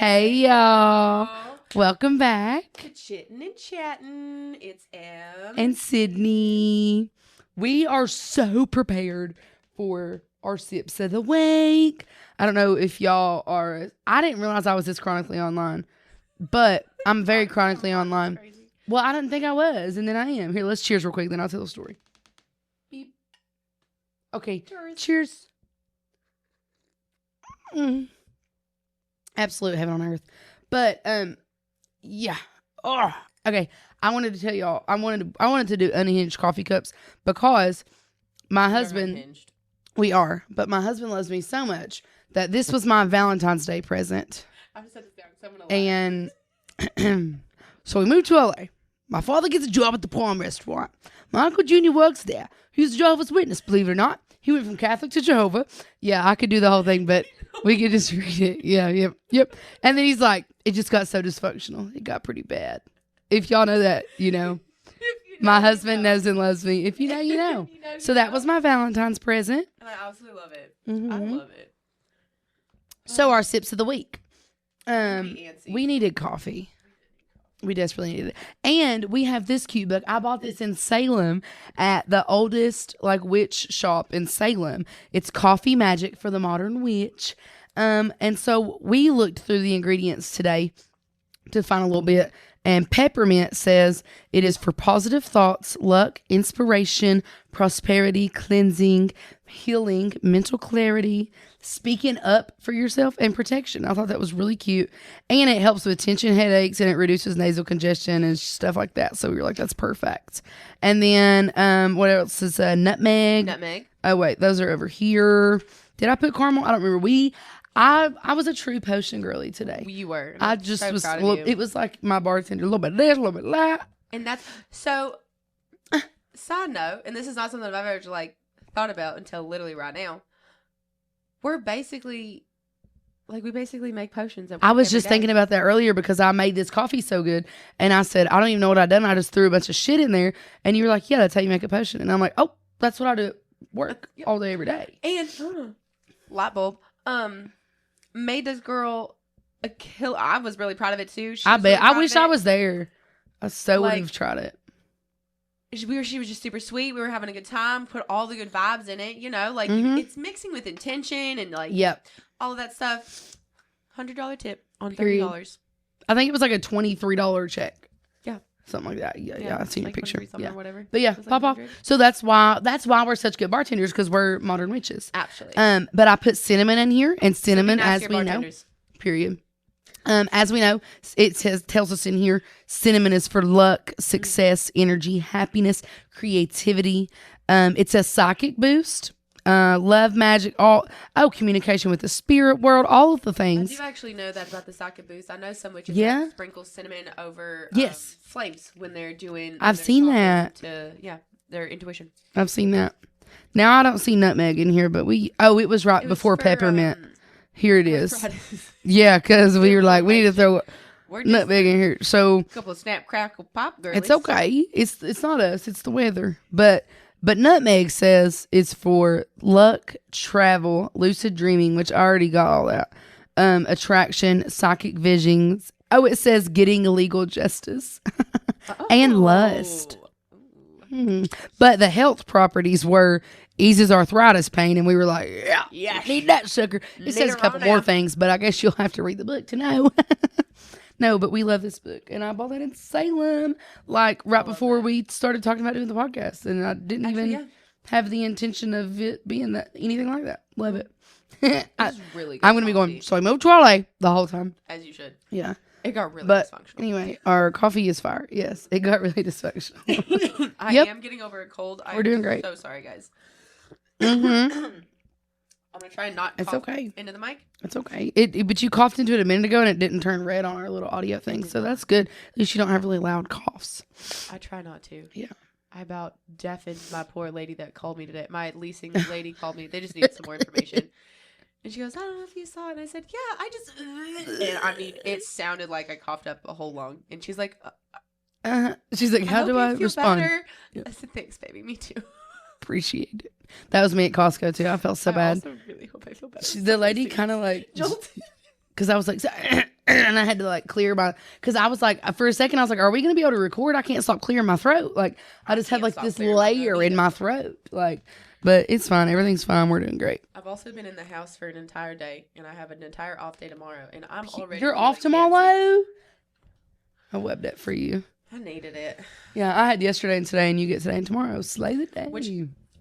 Hey, y'all. Welcome back. To Chittin and Chattin. It's Em. And Sydney. We are so prepared for our sips of the week. I don't know if y'all are. I didn't realize I was this chronically online, but I'm very chronically online. Well, I didn't think I was, and then I am. Here, let's cheers real quick, then I'll tell the story. Beep. Okay, cheers. Absolute heaven on earth. But yeah. Oh, okay. I wanted to tell y'all. I wanted to do unhinged coffee cups because my husband. We are, but my husband loves me so much that this was my Valentine's Day present. I'm set this down. And so we moved to L.A. My father gets a job at the Palm Restaurant. My Uncle Junior works there. He's a Jehovah's Witness, believe it or not. He went from Catholic to Jehovah. Yeah, I could do the whole thing, but we could just read it. Yeah, yep. And then he's like, it just got so dysfunctional. It got pretty bad. If y'all know that, you know. My husband knows and loves me. If you know, you know. So that was my Valentine's present. And I absolutely love it. Mm-hmm. I love it. So our sips of the week. We needed coffee. We desperately needed it. And we have this cute book. I bought this in Salem at the oldest witch shop in Salem. It's Coffee Magic for the Modern Witch. And so we looked through the ingredients today to find a little bit. And peppermint says it is for positive thoughts, luck, inspiration, prosperity, cleansing, healing, mental clarity, speaking up for yourself, and protection. I thought that was really cute. And it helps with tension, headaches, and it reduces nasal congestion and stuff like that. So we were like, that's perfect. And then what else is nutmeg? Nutmeg. Oh, wait. Those are over here. Did I put caramel? I don't remember. I was a true potion girly today. You were. I just so was. Well, it was like my bartender, a little bit this, a little bit that. And that's so. Side note, and this is not something I've ever thought about until literally right now. We're basically we basically make potions. I was just thinking about that earlier because I made this coffee so good, and I said I don't even know what I done. I just threw a bunch of shit in there, and you were like, "Yeah, that's how you make a potion." And I'm like, "Oh, that's what I do at work all day, every day." And light bulb. Made this girl a kill. I was really proud of it too. I bet. I wish I was there. I so would have tried it. She was just super sweet. We were having a good time. Put all the good vibes in it. You know, it's mixing with intention and all of that stuff. $100 tip on $30. I think it was like a $23 check. Yeah, something like that. Yeah. I seen your picture. Yeah, or whatever. But yeah, pop off. So that's why we're such good bartenders, because we're modern witches. Absolutely. But I put cinnamon in here, and cinnamon, as we know, period. As we know, it tells us in here, cinnamon is for luck, success, energy, happiness, creativity. It's a psychic boost, love, magic, communication with the spirit world, all of the things. I do actually know that about the psychic boost. I know some witches sprinkle cinnamon over flames when they're doing. I've seen that. Their intuition. I've seen that. Now I don't see nutmeg in here, but it was before peppermint. Here it is. Yeah, because we were like, we need to throw nutmeg in here. So a couple of snap, crackle, pop girlies. It's okay. It's not us. It's the weather. But nutmeg says it's for luck, travel, lucid dreaming, which I already got all that. Attraction, psychic visions. Oh, it says getting legal justice and lust. But the health properties were eases arthritis pain, and we were like, yeah, need that sucker. It says a couple more things, but I guess you'll have to read the book to know. No, but we love this book, and I bought that in Salem, right before we started talking about doing the podcast, and I didn't even have the intention of it being anything like that. Love it. It's really good. I'm going to be going, so I moved to L.A. the whole time. As you should. Yeah. It got really dysfunctional. Anyway, our coffee is fire. Yes, it got really dysfunctional. I am getting over a cold. We're doing great. So sorry, guys. Mm-hmm. I'm going to try and not cough into the mic. It's okay. But you coughed into it a minute ago, and it didn't turn red on our little audio thing, so that's good. At least you don't have really loud coughs. I try not to. Yeah. I about deafened my poor lady that called me today. My leasing lady called me. They just needed some more information. And she goes, I don't know if you saw it. And I said, yeah, I just... And I mean, it sounded like I coughed up a whole lung. And she's like... She's like, how do I respond? Yep. I said, thanks, baby. Me too. Appreciate it. That was me at Costco, too. I felt so bad. I also really hope I feel better. The lady kind of jolted. Because I was like... and I had to like clear my, because I was like, for a second I was like, are we gonna be able to record? I can't stop clearing my throat. Like I just have like this layer in my throat. Like, but it's fine. Everything's fine. We're doing great. I've also been in the house for an entire day, and I have an entire off day tomorrow, and I'm already. You're off tomorrow? I webbed that for you. I needed it. Yeah, I had yesterday and today, and you get today and tomorrow. Slay the day. Which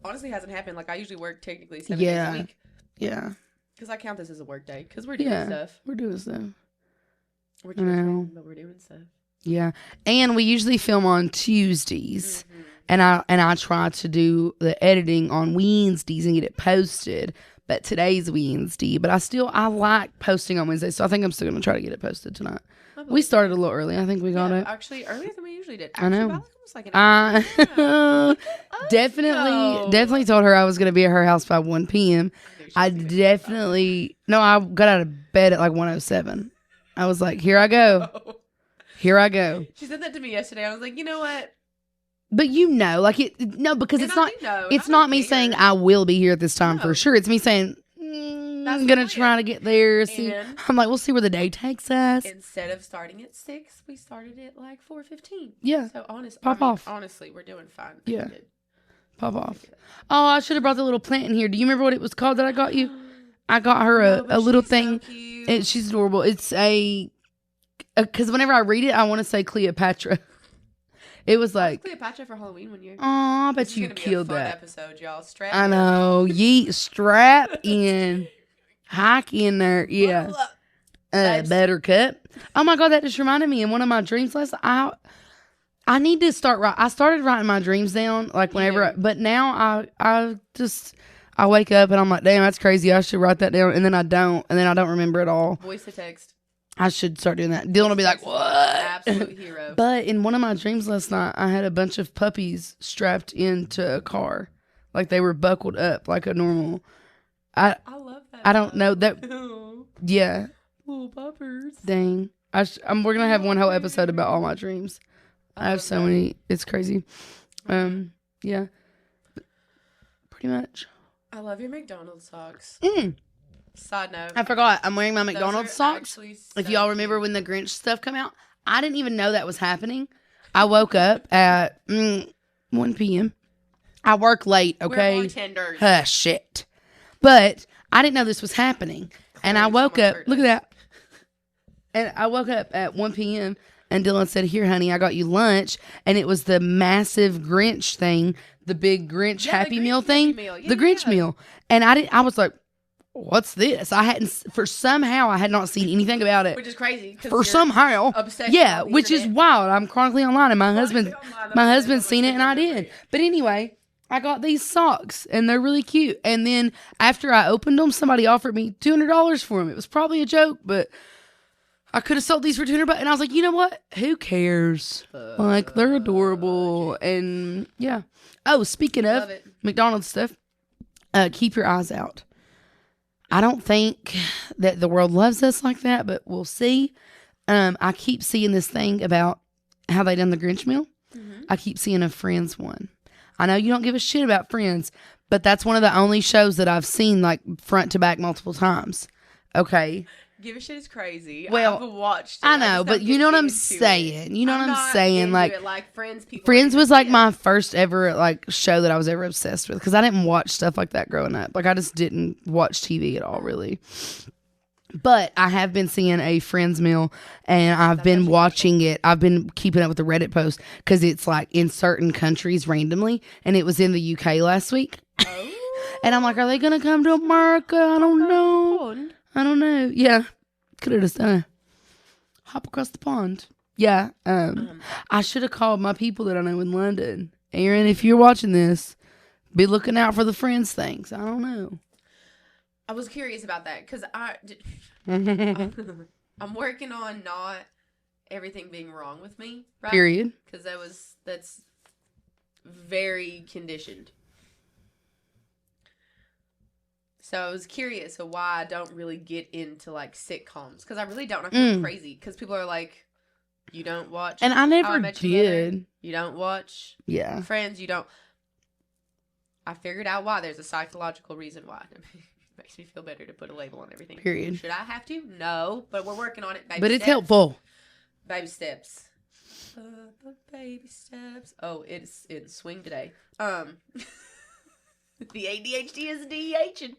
honestly hasn't happened. Like I usually work technically 7 days a week. Yeah. Because I count this as a work day. Because we're doing stuff. We're doing stuff. We're doing but we're doing stuff. Yeah. And we usually film on Tuesdays. Mm-hmm. And I try to do the editing on Wednesdays and get it posted. But today's Wednesday. But I like posting on Wednesday. So I think I'm still going to try to get it posted tonight. We started a little early. I think we got it. Actually, earlier than we usually did. Actually, I know. Almost like an hour. Definitely told her I was going to be at her house by 1 p.m. I got out of bed at like 1:07. I was like, here I go. Here I go. She said that to me yesterday. I was like, you know what? But because it's not me saying I will be here at this time for sure. It's me saying, I'm going to try to get there. See, I'm like, we'll see where the day takes us. Instead of starting at 6, we started at like 4:15. Yeah. So honestly, we're doing fine. Yeah. Pop off. Oh, I should have brought the little plant in here. Do you remember what it was called that I got you? I got her a little thing. So she's adorable. It's because whenever I read it, I want to say Cleopatra. It was like Cleopatra for Halloween one year. Oh, I bet you killed that episode, y'all. Strap I know. Yeet, strap in, hike in there. Yeah. Buttercup. Oh my God, that just reminded me. In one of my dreams last night, I need to start writing. I started writing my dreams down, like whenever, but now I wake up and I'm like, damn, that's crazy. I should write that down. And then I don't remember it all. Voice to text. I should start doing that. Dylan will be like, what? Absolute hero. But in one of my dreams last night, I had a bunch of puppies strapped into a car. Like they were buckled up like a normal. I love that. I don't know that. Yeah. Little puppers. Dang. We're going to have one whole episode about all my dreams. I have so many. It's crazy. Yeah. Pretty much. I love your McDonald's socks. Side note. I forgot. I'm wearing my McDonald's socks. If y'all remember when the Grinch stuff came out, I didn't even know that was happening. I woke up at 1 p.m. I work late, okay? We're bartenders. Shit. But I didn't know this was happening. And I woke up. Look at that. And I woke up at 1 p.m. and Dylan said, here, honey, I got you lunch. And it was the massive Grinch thing, the big Grinch Happy Meal thing. The Grinch meal. And I was like, what's this? I had not seen anything about it. Which is crazy. For somehow. Yeah, which is wild. I'm chronically online and my husband's seen it and I did. But anyway, I got these socks and they're really cute. And then after I opened them, somebody offered me $200 for them. It was probably a joke, but I could have sold these for $200. And I was like, you know what? Who cares? Like, they're adorable. And yeah. Oh, speaking of McDonald's stuff, keep your eyes out. I don't think that the world loves us like that, but we'll see. I keep seeing this thing about how they done the Grinch meal. Mm-hmm. I keep seeing a Friends one. I know you don't give a shit about Friends, but that's one of the only shows that I've seen like front to back multiple times. Okay. Give a shit is crazy. Well, I've watched it. I know, but you know what I'm saying. You know what I'm saying. Like Friends was like my first ever like show that I was ever obsessed with because I didn't watch stuff like that growing up. Like I just didn't watch TV at all, really. But I have been seeing a Friends meal, and I've been watching it. I've been keeping up with the Reddit post because it's like in certain countries randomly, and it was in the UK last week. Oh. And I'm like, are they gonna come to America? I don't know. Yeah. Could have just done a hop across the pond. Yeah. I should have called my people that I know in London. Aaron, if you're watching this, be looking out for the Friends things. I don't know. I was curious about that because I'm working on not everything being wrong with me. Right? Period. Because that's very conditioned. So I was curious of why I don't really get into like sitcoms because I really don't. I feel crazy because people are like, you don't watch, and I never did. You don't watch, Friends. You don't. I figured out why. There's a psychological reason why. Makes me feel better to put a label on everything. Period. Should I have to? No, but we're working on it. Baby But it's steps. helpful. Baby steps. Baby steps. Oh, it's in swing today. The ADHD is DEHing.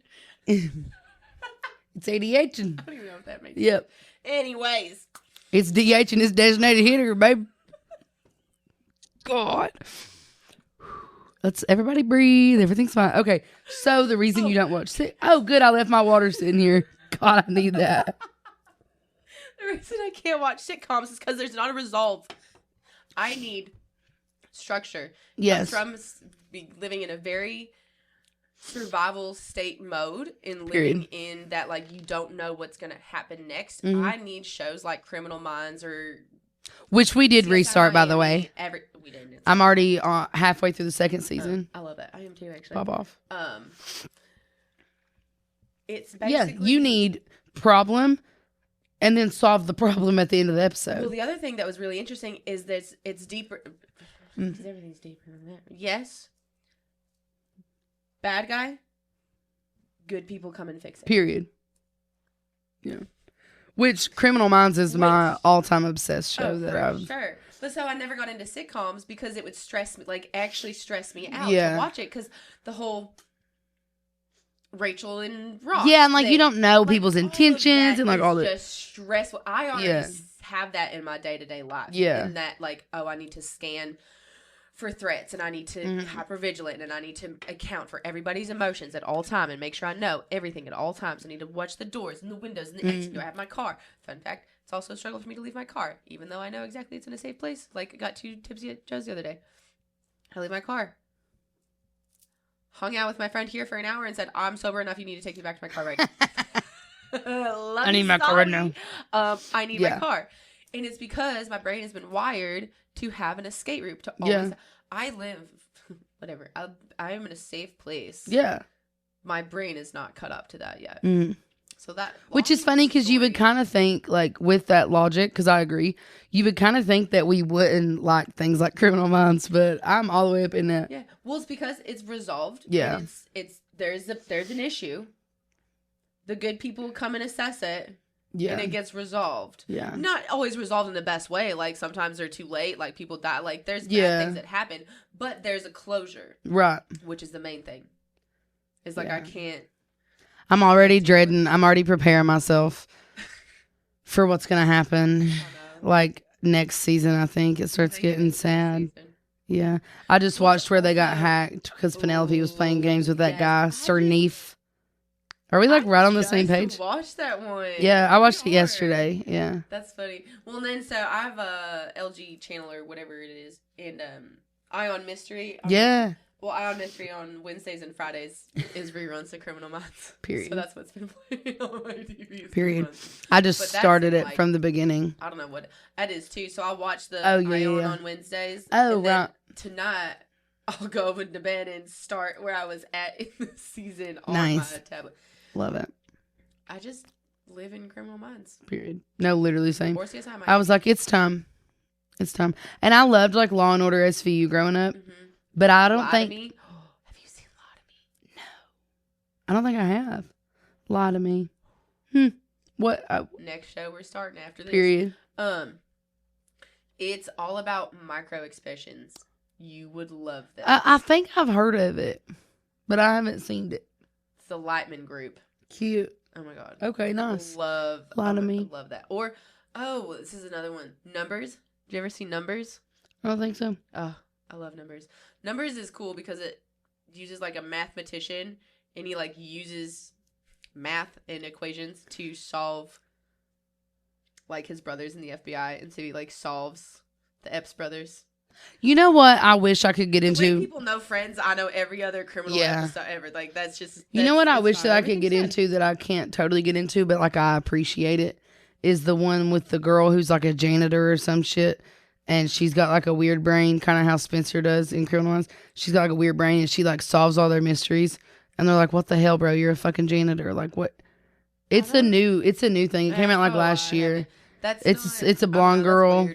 It's ADHing. I don't even know what that means. Yep. Anyways. It's DHing his designated hitter, babe. God. Let's everybody breathe. Everything's fine. Okay. So the reason you don't watch good. I left my water sitting here. God, I need that. The reason I can't watch sitcoms is because there's not a resolve. I need structure. Yes. I'm from living in a very survival state mode and living Period. in that, like, you don't know what's going to happen next. Mm-hmm. I need shows like Criminal Minds or... Which we did restart, by the way. We did. I'm already halfway through the second season. I love that. I am too, actually. Pop off. It's basically... Yeah, you need problem and then solve the problem at the end of the episode. Well, the other thing that was really interesting is that it's deeper... Because everything's deeper than that. Yes. Bad guy. Good people come and fix it. Period. Yeah. Which Criminal Minds is my all-time obsessed show that I've... Sure. But so I never got into sitcoms because it would stress me, like actually stress me out Yeah. to watch it because the whole Rachel and Ross. Yeah, and like thing, you don't know like, people's all of intentions that and like is all the... just stressful. I already Yeah. have that in my day-to-day life. Yeah. In that, like, oh, I need to scan for threats and I need to hypervigilant and I need to account for everybody's emotions at all time and make sure I know everything at all times. I need to watch the doors and the windows and the exit. Do I have my car? Fun fact, it's also a struggle for me to leave my car, even though I know exactly it's in a safe place. Like, I got too tipsy at Joe's the other day. I leave my car. Hung out with my friend here for an hour and said, I'm sober enough, you need to take me back to my car right now. I need my car right now. I need my car. And it's because my brain has been wired to have an escape route to always... I live... Whatever. I am in a safe place. Yeah. My brain is not cut up to that yet. So that... Which is funny because you would kind of think, like, with that logic, because I agree, you would kind of think that we wouldn't like things like Criminal Minds, but I'm all the way up in that. Yeah. Well, it's because it's resolved. Yeah. And there's an issue. The good people come and assess it. Yeah. And it gets resolved. Yeah. Not always resolved in the best way. Like, sometimes they're too late. Like, people die. Like, there's bad things that happen. But there's a closure. Right. Which is the main thing. It's like, I can't... I'm already dreading. I'm already preparing myself for what's going to happen. Like, next season, I think. It starts getting sad. Yeah. I just watched where they got hacked because Penelope was playing games with that guy, Sir Neef. Are we like right on the same page? Watch that one. Yeah, I watched it yesterday. Yeah. That's funny. Well, and then so I have a LG channel or whatever it is, and Ion Mystery. Yeah. Well, Ion Mystery on Wednesdays and Fridays is reruns of Criminal Minds. Period. So that's what's been playing on my TV. Period. I just started it from the beginning. I don't know what that is too. So I watch the Ion on Wednesdays. Oh, and then right. Tonight I'll go over to bed and start where I was at in the season on my tablet. Love it. I just live in Criminal Minds. Period. No, literally same. Or CSI. I was like, it's time. It's time. And I loved like Law and Order SVU growing up. But I don't think... Have you seen Lie to Me? No. I don't think I have. Lie to Me. What? Next show we're starting after this. Period. It's all about micro expressions. You would love this. I think I've heard of it. But I haven't seen it. It's the Lightman Group. Cute. Oh my god. Okay, nice. Love Lie to Me. Love that. Or, this is another one. Numbers. Did you ever see Numbers? I don't think so. Oh, I love Numbers. Numbers is cool because it uses like a mathematician and he like uses math and equations to solve like his brothers in the FBI, and so he like solves the Epps brothers. You know what I wish I could get into? The way people know Friends, I know every other criminal episode ever. Like, that's just... You know what I wish that I could get into that I can't totally get into, but like I appreciate it, is the one with the girl who's like a janitor or some shit, and she's got like a weird brain, kind of how Spencer does in Criminal Minds. She's got like a weird brain, and she like solves all their mysteries, and they're like, what the hell, bro? You're a fucking janitor. Like, what? It's a new thing. It came out like last year. It's a blonde girl.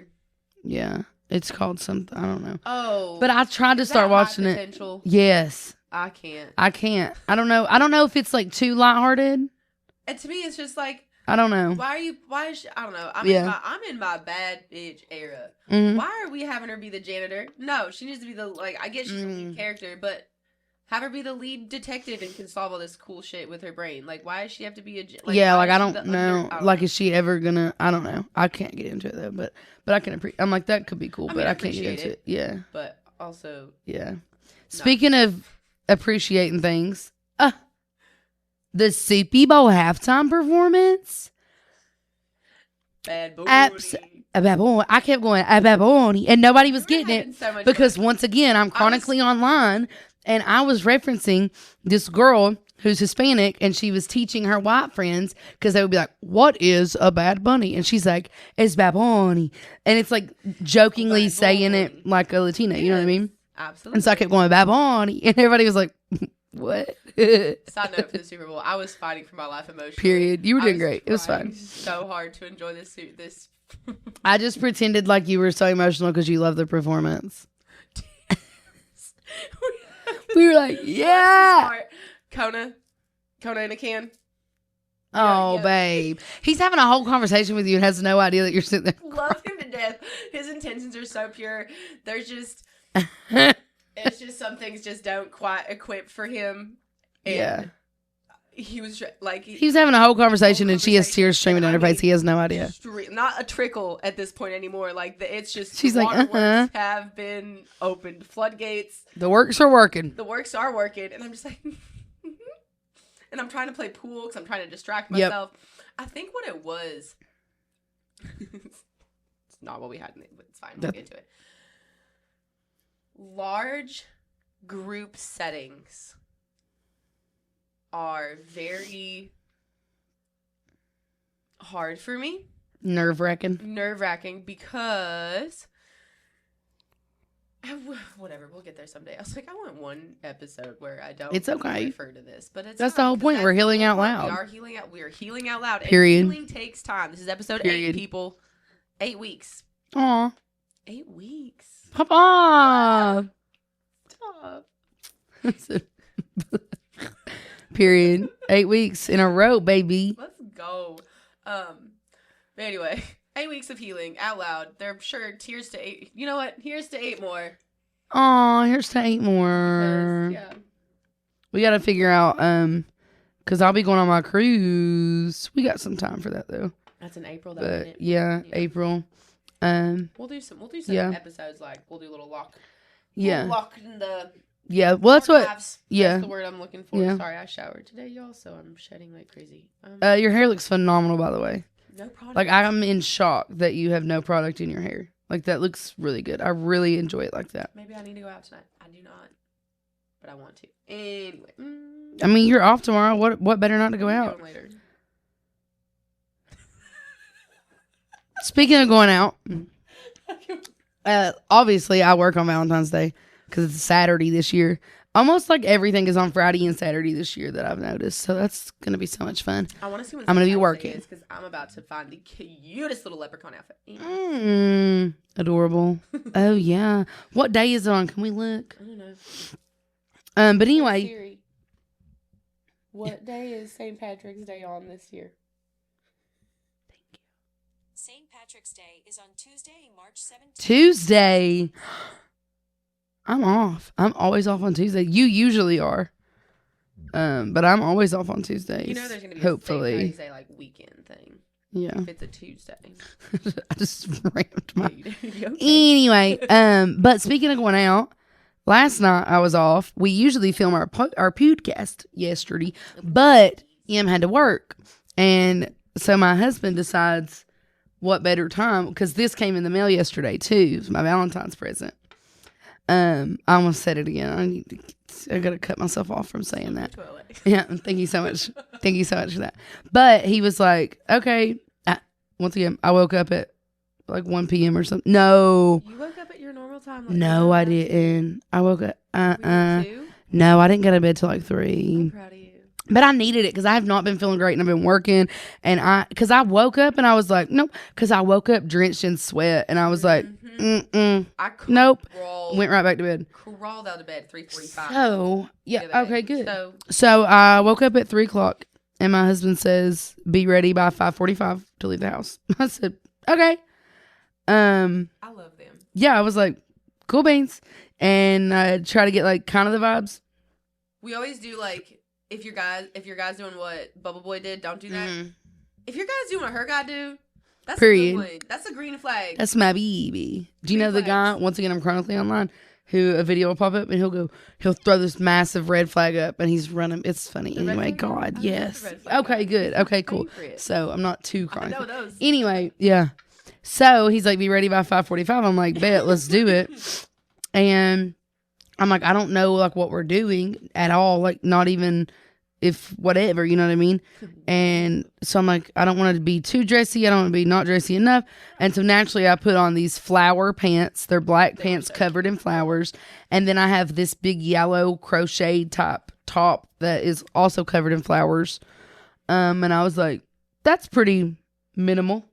Yeah. It's called something. I don't know. Oh. But I tried to start watching it. Yes. I can't. I can't. I don't know. I don't know if it's like too lighthearted. And to me, it's just like, I don't know. why is she, I don't know. I'm in my bad bitch era. Mm-hmm. Why are we having her be the janitor? No, she needs to be the, like, I guess she's the lead character, but have her be the lead detective and can solve all this cool shit with her brain. Like, why does she have to be I don't know. Like, is she ever gonna, I don't know. I can't get into it though, but I can appreciate, I'm like, that could be cool, but I can't get into it. Yeah. But also. Yeah. Speaking of appreciating things, the Super Bowl halftime performance. Bad boy. A bad boy. I kept going, a bad boy, and nobody was getting it because once again, I'm chronically online, and I was referencing this girl who's Hispanic, and she was teaching her white friends because they would be like, "What is a bad bunny?" And she's like, "It's bad bunny," and it's like jokingly saying it like a Latina. You know what I mean? Absolutely. And so I kept going, "Bad bunny," and everybody was like, "What?" Side note for the Super Bowl, I was fighting for my life emotionally. Period. You were doing great. It was fun. So hard to enjoy this. I just pretended like you were so emotional because you loved the performance. We were like, yeah. Kona in a can. Oh, babe. He's having a whole conversation with you and has no idea that you're sitting there. Love him to death. His intentions are so pure. There's just, it's just some things just don't quite equip for him. And yeah. He was like... He was having a whole conversation and she has tears streaming down her face. He has no idea. Not a trickle at this point anymore. Like, it's just... She's like, waterworks have been opened. Floodgates. The works are working. The works are working. And I'm just like... And I'm trying to play pool because I'm trying to distract myself. Yep. I think what it was... It's not what we had, but it's fine. We'll get into it. Large group settings are very hard for me. Nerve-wracking because... Whatever, we'll get there someday. I was like, I want one episode where I don't refer to this, but that's the whole point. We're healing out loud. We are healing out loud. Period. And healing takes time. This is episode 8, people. 8 weeks. Aw. 8 weeks. Papa. Stop. Period. 8 weeks in a row, baby. Let's go. But anyway. 8 weeks of healing out loud. They're sure tears to 8. You know what? Here's to 8 more. Oh, here's to 8 more. Because, yeah. We got to figure out, because I'll be going on my cruise. We got some time for that though. That's in April though, but, isn't it? Yeah, April. We'll do some episodes, like we'll do a little lock. Yeah. Lock in the... Yeah, well, that's what... Yeah. That's the word I'm looking for. Yeah. Sorry, I showered today, y'all, so I'm shedding like crazy. Your hair looks phenomenal, by the way. No product. Like, I'm in shock that you have no product in your hair. Like, that looks really good. I really enjoy it like that. Maybe I need to go out tonight. I do not, but I want to. Anyway. I mean, you're off tomorrow. What better not to go out? Later. Speaking of going out, obviously, I work on Valentine's Day because it's Saturday this year. Almost like everything is on Friday and Saturday this year that I've noticed. So that's going to be so much fun. I want to see when I'm going to be working. Because I'm about to find the cutest little leprechaun outfit. Adorable. Oh, yeah. What day is it on? Can we look? I don't know. But anyway. Siri, what day is St. Patrick's Day on this year? Thank you. St. Patrick's Day is on Tuesday, March 17th. Tuesday. I'm off. I'm always off on Tuesday. You usually are. But I'm always off on Tuesdays. You know there's going to be hopefully. a St. Patrick's Day, like, weekend thing. Yeah. If it's a Tuesday. I just rammed my... Okay. Anyway, but speaking of going out, last night I was off. We usually film our podcast yesterday, but Em had to work. And so my husband decides what better time, because this came in the mail yesterday too. It was my Valentine's present. I almost said it again. I gotta cut myself off from saying that. Yeah, thank you so much. Thank you so much for that. But he was like, okay. Once again, I woke up at like 1 p.m. or something. No. You woke up at your normal time? Like no, I didn't. I woke up. No, I didn't get out of bed till like 3. I'm proud of you. But I needed it because I have not been feeling great and I've been working. And because I woke up and I was like, nope. Because I woke up drenched in sweat and I was like, I nope. crawled, Went right back to bed. Crawled out of bed 3:45. So, yeah. the other Okay, day. good. So I woke up at 3 o'clock and my husband says, be ready by 5:45 to leave the house. I said, okay. I love them. Yeah, I was like, cool beans. And I try to get like kind of the vibes. We always do like, if your guys doing what Bubble Boy did, don't do that. Mm-hmm. If your guys doing what her guy do, that's Period. a good one. That's a green flag. That's my baby. Do you Green know the guy, flags. once again, I'm chronically online, who a video will pop up and he'll throw this massive red flag up and he's running. It's funny. The red Anyway, flag? God, I love yes. the red flag Okay, guy. good. Okay, cool. Favorite. So I'm not too I know chronic. those. Anyway, yeah. So he's like, be ready by 5:45. I'm like, bet, let's do it. And I'm like, I don't know like what we're doing at all. Like not even if whatever, you know what I mean? And so I'm like, I don't want it to be too dressy. I don't want to be not dressy enough. And so naturally I put on these flower pants. They're black pants covered in flowers. And then I have this big yellow crochet type top that is also covered in flowers. And I was like, that's pretty minimal.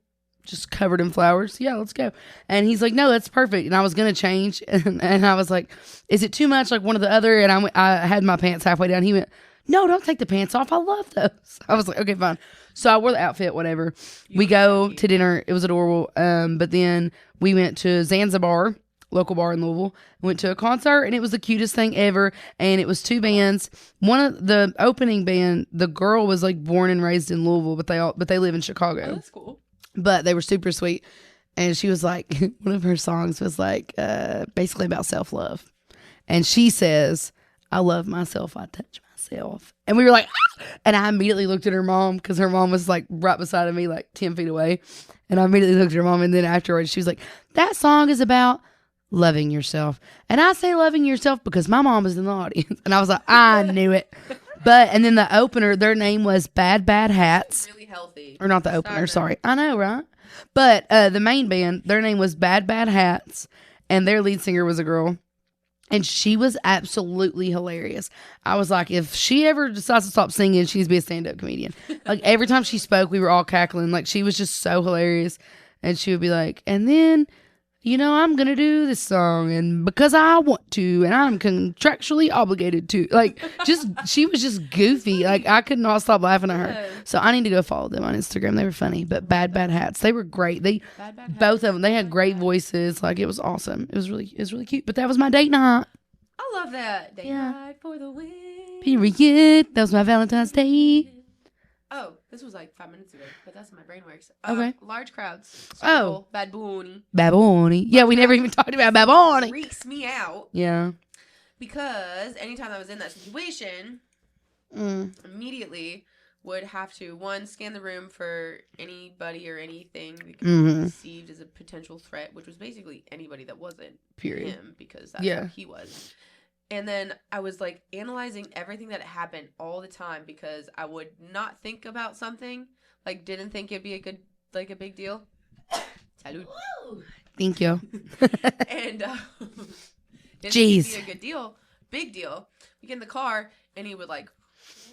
Just covered in flowers. Yeah, let's go. And he's like, no, that's perfect. And I was going to change. And I was like, is it too much like one or the other? And I had my pants halfway down. He went, no, don't take the pants off. I love those. I was like, okay, fine. So I wore the outfit, whatever. We go to dinner. It was adorable. But then we went to Zanzibar, local bar in Louisville. Went to a concert, and it was the cutest thing ever. And it was 2 bands. One of the opening band, the girl was like born and raised in Louisville, but they live in Chicago. Oh, that's cool. But they were super sweet. And she was like, one of her songs was like basically about self-love. And she says, I love myself. I touch myself. And we were like, ah! And I immediately looked at her mom because her mom was like right beside of me, like 10 feet away. And I immediately looked at her mom. And then afterwards, she was like, that song is about loving yourself. And I say loving yourself because my mom was in the audience. And I was like, I knew it. And then the opener, their name was Bad Bad Hats. Really healthy. Or not the opener, sorry. I know, right? But the main band, their name was Bad Bad Hats. And their lead singer was a girl. And she was absolutely hilarious. I was like, if she ever decides to stop singing, she needs to be a stand-up comedian. Like, every time she spoke, we were all cackling. Like, she was just so hilarious. And she would be like, and then, you know, I'm going to do this song. And because I want to. And I'm contractually obligated to. Like, she was just goofy. Like, I could not stop laughing at her. So I need to go follow them on Instagram. They were funny. But Bad Bad Hats, they were great. Both of them, they had great voices. Like, it was awesome. It was really cute. But that was my date night. I love that. Date night for the win. Period. That was my Valentine's Day. Oh, this was like 5 minutes ago, but that's how my brain works. Okay. Large crowds. Oh. Bad Bunny. Baboni. Yeah, we never even talked about Baboni. Freaks me out. Yeah. Because anytime I was in that situation, immediately would have to, one, scan the room for anybody or anything that could be perceived as a potential threat, which was basically anybody that wasn't him, because that's who he was. And then I was like analyzing everything that happened all the time because I would not think about something, like didn't think it'd be a big deal. Salud. Thank you. And didn't think it'd be a big deal. We get in the car and he would like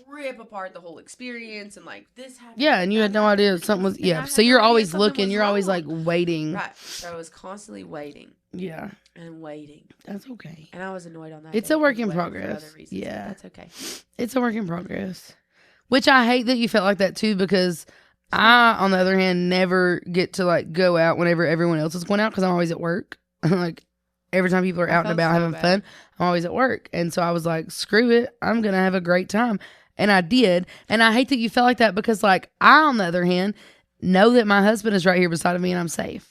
rip apart the whole experience and like this happened. Yeah, and you had no idea something was. Yeah, so you're always looking. You're always like waiting. Right. So I was constantly waiting. Yeah. And waiting. That's okay. And I was annoyed on that. It's day a work in for other progress. reasons, Yeah. That's okay. It's a work in progress. Which I hate that you felt like that too, because I, on the other hand, never get to like go out whenever everyone else is going out because I'm always at work. Like every time people are out and about having fun, I'm always at work. And so I was like, screw it. I'm going to have a great time. And I did. And I hate that you felt like that because like I, on the other hand, know that my husband is right here beside of me and I'm safe.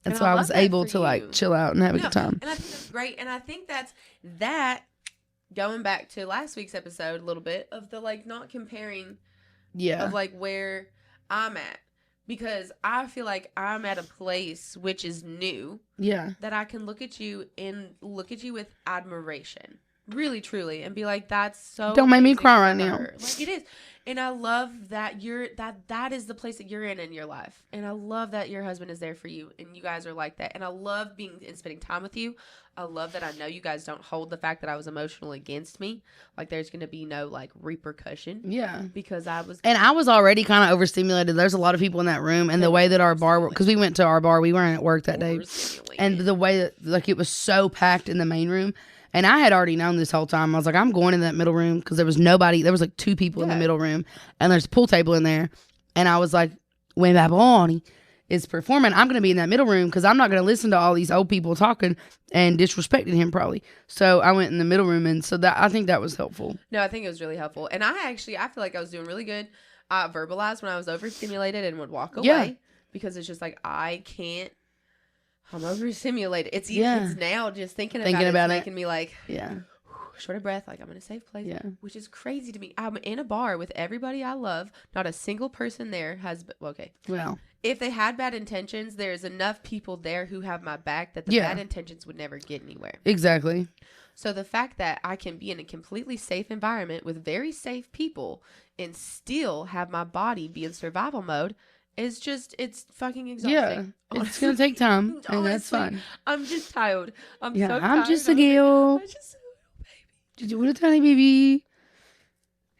And so I was able to like chill out and have a good time. And I think that's great. And I think that's that, going back to last week's episode a little bit, of the like not comparing of like where I'm at. Because I feel like I'm at a place which is new. Yeah. That I can look at you with admiration. really, truly, and be like, that's so. Don't make me amazing cry for right now. her. Like it is. And I love that that is the place that you're in your life. And I love that your husband is there for you and you guys are like that. And I love being and spending time with you. I love that I know you guys don't hold the fact that I was emotional against me. Like there's going to be no like repercussion. Yeah. Because I was already kind of overstimulated. There's a lot of people in that room, and the way that our bar, because we went to our bar, we weren't at work that day, and the way that like it was so packed in the main room. And I had already known this whole time. I was like, I'm going in that middle room because there was nobody. There was like 2 people in the middle room, and there's a pool table in there. And I was like, when Baboni is performing, I'm going to be in that middle room because I'm not going to listen to all these old people talking and disrespecting him probably. So I went in the middle room, and so that I think that was helpful. No, I think it was really helpful. And I feel like I was doing really good. I verbalized when I was overstimulated and would walk away because it's just like I'm overstimulated. It's now just thinking about it, making me like, short of breath, like I'm in a safe place, which is crazy to me. I'm in a bar with everybody I love. Not a single person there has, well, if they had bad intentions, there's enough people there who have my back that the bad intentions would never get anywhere. Exactly. So the fact that I can be in a completely safe environment with very safe people and still have my body be in survival mode it's fucking exhausting. Yeah, it's going to take time, and that's fine. I'm just tired. I'm so tired. I'm just a girl. I'm just a little baby. Did you want a tiny baby?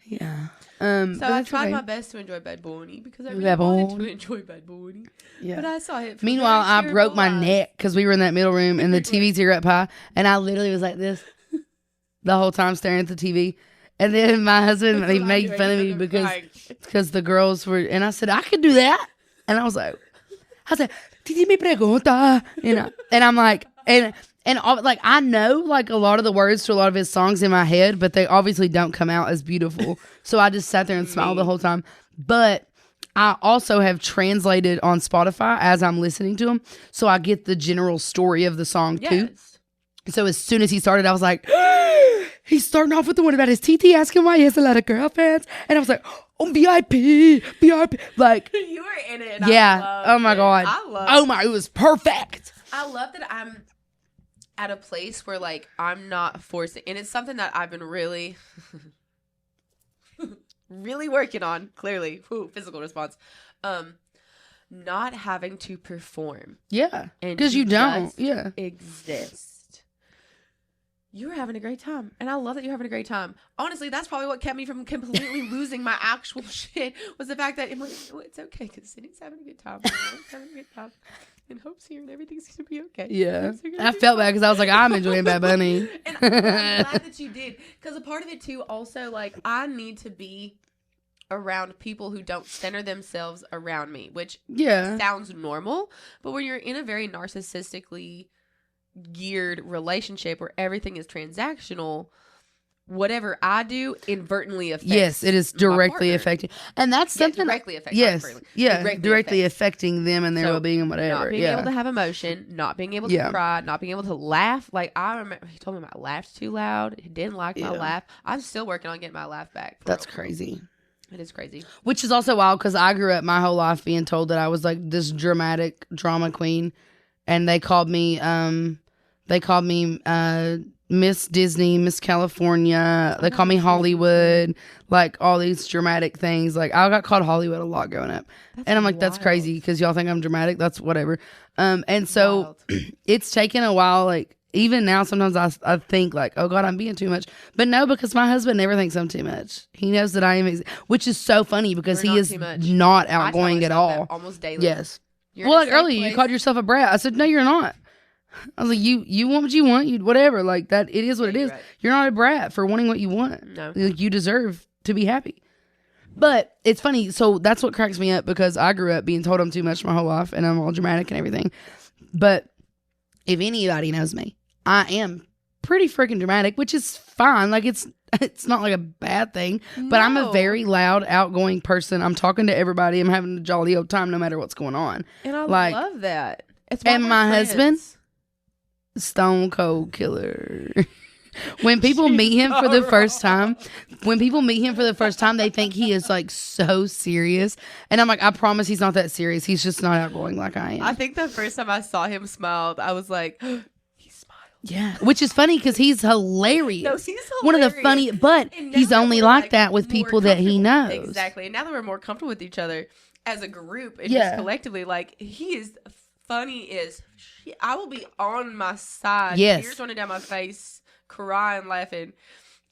Yeah. So I tried my best to enjoy Bad Bunny because I really wanted to enjoy Bad Bunny. Yeah. But I saw it. Meanwhile, I broke my neck because we were in that middle room, and the TV's here up high, and I literally was like this the whole time staring at the TV. And then my husband, he made fun of me because the girls were, and I said, I could do that. And I said, Titi me pregunta, and I'm like, and like, I know like a lot of the words to a lot of his songs in my head, but they obviously don't come out as beautiful. So I just sat there and smiled the whole time. But I also have translated on Spotify as I'm listening to him. So I get the general story of the song too. So as soon as he started, I was like, he's starting off with the one about his TT asking why he has a lot of girlfriends. And I was like, oh, VIP. Like, you were in it. And oh my God. It was perfect. I love that I'm at a place where like I'm not forcing. And it's something that I've been really, really working on, clearly. Physical response. Not having to perform. Yeah. Because you don't. Exist. You were having a great time. And I love that you're having a great time. Honestly, that's probably what kept me from completely losing my actual shit was the fact that I'm like, oh, it's okay because Sydney's having a good time. I'm having a good time. And Hope's here and everything's going to be okay. Yeah. I felt bad because I was like, I'm enjoying Bad Bunny. And I'm glad that you did. Because a part of it too, also, like, I need to be around people who don't center themselves around me, which sounds normal. But when you're in a very narcissistically geared relationship where everything is transactional, whatever I do inadvertently affects. Yes, it is directly affecting, and that's something directly affects. Directly affecting them and their well-being and whatever. Not being able to have emotion, not being able to cry, not being able to laugh. Like I remember, he told me I laughed too loud. He didn't like my laugh. I'm still working on getting my laugh back. That's crazy. It is crazy. Which is also wild because I grew up my whole life being told that I was like this dramatic drama queen, and they called me Miss Disney, Miss California. They call me Hollywood, like all these dramatic things. Like I got called Hollywood a lot growing up. And I'm like, that's crazy because y'all think I'm dramatic. That's whatever. And so it's taken a while. Like even now, sometimes I think like, oh God, I'm being too much. But no, because my husband never thinks I'm too much. He knows that I am, which is so funny because he is not outgoing at all. Almost daily. Yes. Well, like earlier, you called yourself a brat. I said, no, you're not. I was like, you want what you want, you whatever. Like that, it is what it is. Right. You're not a brat for wanting what you want. No, like you deserve to be happy. But it's funny. So that's what cracks me up because I grew up being told I'm too much my whole life, and I'm all dramatic and everything. But if anybody knows me, I am pretty freaking dramatic, which is fine. Like it's not like a bad thing. But I'm a very loud, outgoing person. I'm talking to everybody. I'm having a jolly old time no matter what's going on. And I love that. It's my husband. Stone cold killer. When people meet him for the first time, they think he is like so serious. And I'm like, I promise he's not that serious. He's just not outgoing like I am. I think the first time I saw him smile, I was like, he smiled. Yeah, which is funny because he's hilarious. No, he's One of the hilarious. funny, but And now he's that only we're, like that with more people that he knows. comfortable- Exactly. And now that we're more comfortable with each other as a group and Yeah. just collectively, like, he is funny as shit. I will be on my side, Yes. tears running down my face, crying, laughing.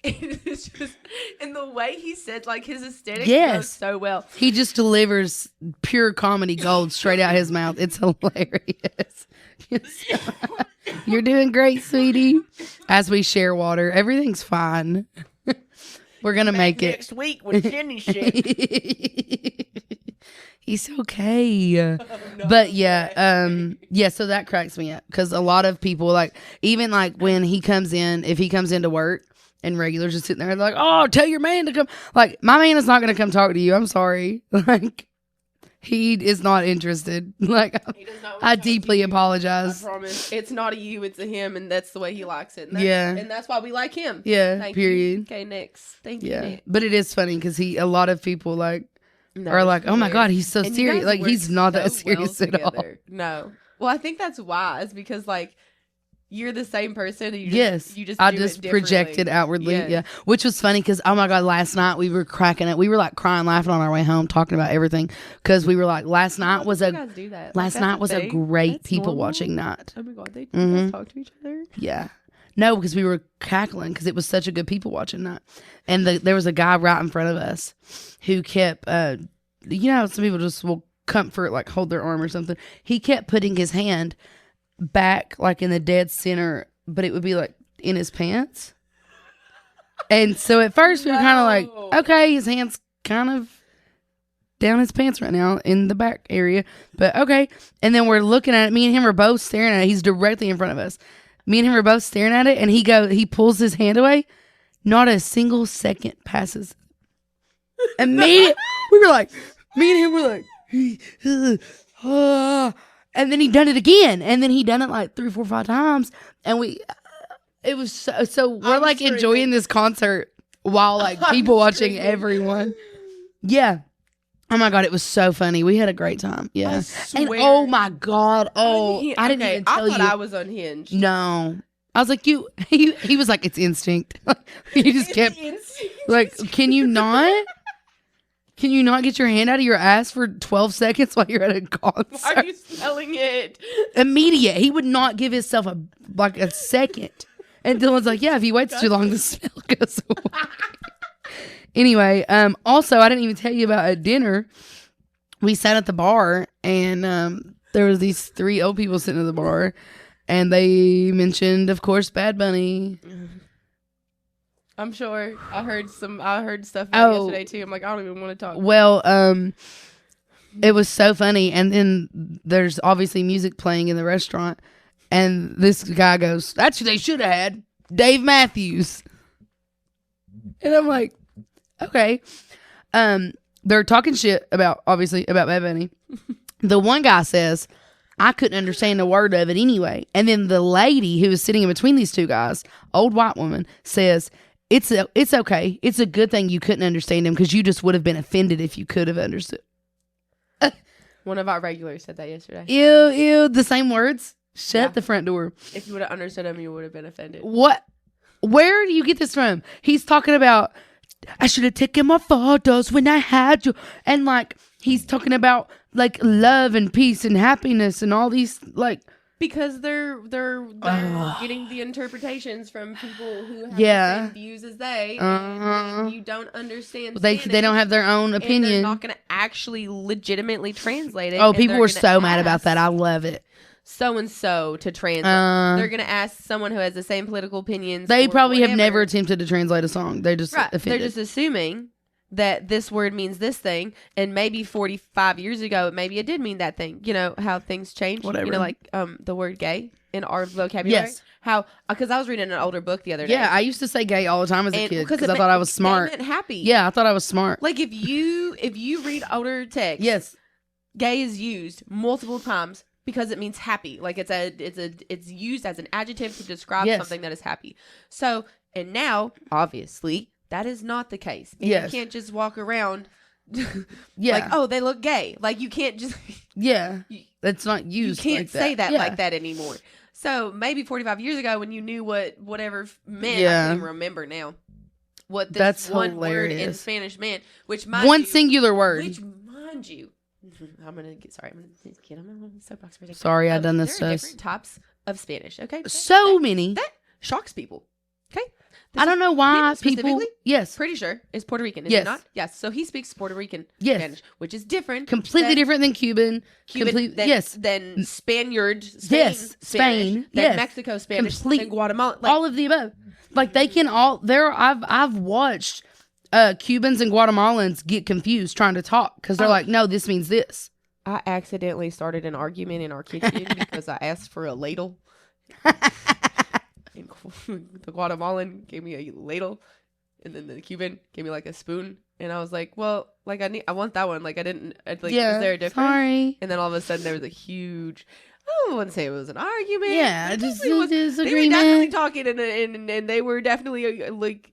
It's just, and the way he said, like, his aesthetic Yes. goes so well. He just delivers pure comedy gold straight out his mouth. It's hilarious. You're doing great, sweetie. As we share water, everything's fine. We're gonna make it next week with Jenny shit. He's okay. But yeah, so that cracks me up because a lot of people, like, even like when he comes in, if he comes into work and regulars just sitting there like, oh, tell your man to come. Like, my man is not going to come talk to you. I'm sorry. Like, he is not interested. Like, He does not want I to talk to deeply you. apologize. I promise. It's not a you, it's a him, and that's the way he likes it. And that's, Yeah. And that's why we like him. Yeah, Thank period. You. Okay, next. Thank you. Yeah. Next. But it is funny because a lot of people like No, are like, it's oh my weird. God, he's so And you serious. guys Like, work he's not that so well serious at all. together. No. Well, I think that's wise because, like, you're the same person. And you just I do just it projected differently. outwardly. Yes. Yeah, which was funny because oh my God, last night we were cracking it. We were like crying, laughing on our way home, talking about everything because we were like, last night was You a guys do that. last Like, night that's was a thing. great That's people normal. watching night. Oh my God, they Mhm. guys talk to each other. Yeah, no, because we were cackling because it was such a good people watching night, and there was a guy right in front of us who kept, you know, some people just will comfort like hold their arm or something. He kept putting his hand back like in the dead center, but it would be like in his pants. And so at first we were kind of like, okay, his hand's kind of down his pants right now in the back area, but okay. And then we're looking at it. Me and him are both staring at it. He's directly in front of us. Me and him are both staring at it, and he pulls his hand away. Not a single second passes. Immediately, we were like, me and him were like, and then he done it again, and then he done it like 3, 4, 5 times, and it was so we're I'm like screaming. enjoying this concert while like people watching screaming. everyone. Yeah. Oh my God, it was so funny. We had a great time. Yeah. I And swear. oh my God, I didn't even tell I thought you. I was unhinged. No. I was like, he was like, it's instinct. He just kept like, can you not get your hand out of your ass for 12 seconds while you're at a concert? Why are you smelling it? Immediate. He would not give himself a second. And Dylan's like, yeah, if he waits too long, the smell goes away. Anyway, also, I didn't even tell you about at dinner. We sat at the bar, and there was these 3 old people sitting at the bar, and they mentioned, of course, Bad Bunny. I'm sure. I heard stuff about it yesterday too. I'm like, I don't even want to talk. Well, it was so funny, and then there's obviously music playing in the restaurant, and this guy goes, "That's who they should have had, Dave Matthews." And I'm like, okay. They're talking shit about Bad Bunny. The one guy says, I couldn't understand a word of it anyway. And then the lady who was sitting in between these 2 guys, old white woman, says, it's okay. It's a good thing you couldn't understand him because you just would have been offended if you could have understood. One of our regulars said that yesterday. Ew, the same words. Shut Yeah. the front door. If you would have understood him, you would have been offended. What? Where do you get this from? He's talking about, I should have taken my photos when I had you. And like, he's talking about like love and peace and happiness and all these like. Because they're getting the interpretations from people who have Yeah. the same views as they. Uh-huh. And you don't understand. They don't have their own And opinion. they're not going to actually legitimately translate it. Oh, and people they're were gonna so mad about ask that. I love it. So and so to translate. They're going to ask someone who has the same political opinions. They or probably have whatever. never attempted to translate a song. They're just Right. offended. They're just assuming that this word means this thing, and maybe 45 years ago, maybe it did mean that thing. You know how things change. Whatever. You know, like the word "gay" in our vocabulary. Yes. How? Because I was reading an older book the other day. Yeah, I used to say gay all the time as a And- kid because because it I thought I was It smart. meant happy. Yeah, I thought I was smart. Like if you read older text, Yes. gay is used multiple times because it means happy. Like it's used as an adjective to describe Yes. something that is happy. So and now, obviously, that is not the case. And Yes. you can't just walk around Yeah. Like, oh, they look gay. Like, you can't just that's not used. You can't like that. say that Yeah. like that anymore. So maybe 45 years ago, when you knew what whatever meant, I Yeah. can't even remember now what this That's one word in hilarious. Spanish meant. Which One singular word. Which mind you, I'm gonna get on the soapbox for a second. Sorry, I done this There are to us. different types of Spanish. Okay, So many. that shocks people. Okay, I don't know why him people. specifically? Yes. Pretty sure is Puerto Rican. Is Yes. it not? Yes. So he speaks Puerto Rican Yes. Spanish, which is different. Completely different than Cuban. Than, Yes. than Spaniard, Yes. Spanish, Spain. than Yes. Mexico Spanish, Complete- than Guatemala. Like, All of the above. Like they can all. There. I've watched Cubans and Guatemalans get confused trying to talk because they're like, no, this means this. I accidentally started an argument in our kitchen because I asked for a ladle. And the Guatemalan gave me a ladle, and then the Cuban gave me like a spoon, and I was like, "Well, like I want that one." Like I didn't. Like, Yeah. is there a difference? Sorry. And then all of a sudden there was a huge. I wouldn't say it was an argument. Yeah. but Just it was- They were definitely disagreement. talking, and they were definitely like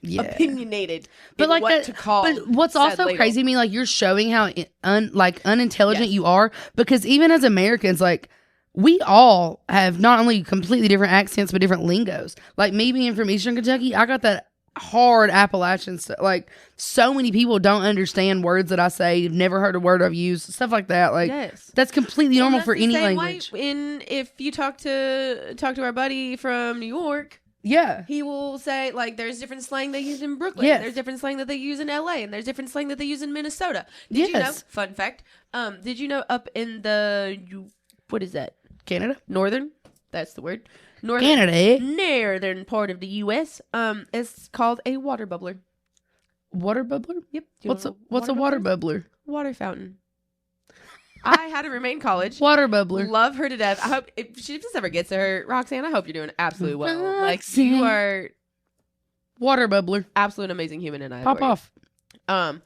Yeah. opinionated. But in like what that, to call. but what's said also ladle. crazy to me, like you're showing how unintelligent Yes. you are, because even as Americans, like we all have not only completely different accents but different lingos. Like me being from Eastern Kentucky, I got that hard Appalachian stuff. Like so many people don't understand words that I say, never heard a word I've used, stuff like that. Like Yes. that's completely Well, normal that's for the any same language. way if you talk to our buddy from New York, Yeah. he will say like there's different slang they use in Brooklyn, Yes. there's different slang that they use in LA, and there's different slang that they use in Minnesota. Did you know? Yes. Fun fact. Did you know up in the what is that? Canada. Northern. That's the word. Northern. Canada. Eh? Northern part of the U.S. It's called a water bubbler. Water bubbler. Yep. Do you What's know a water bubbler? Water fountain. I had a roommate in college. Water bubbler. Love her to death. I hope if this ever gets to her, Roxanne, I hope you're doing absolutely well. Like Roxanne. you are Water bubbler. absolute amazing human, and I Pop adore off. you.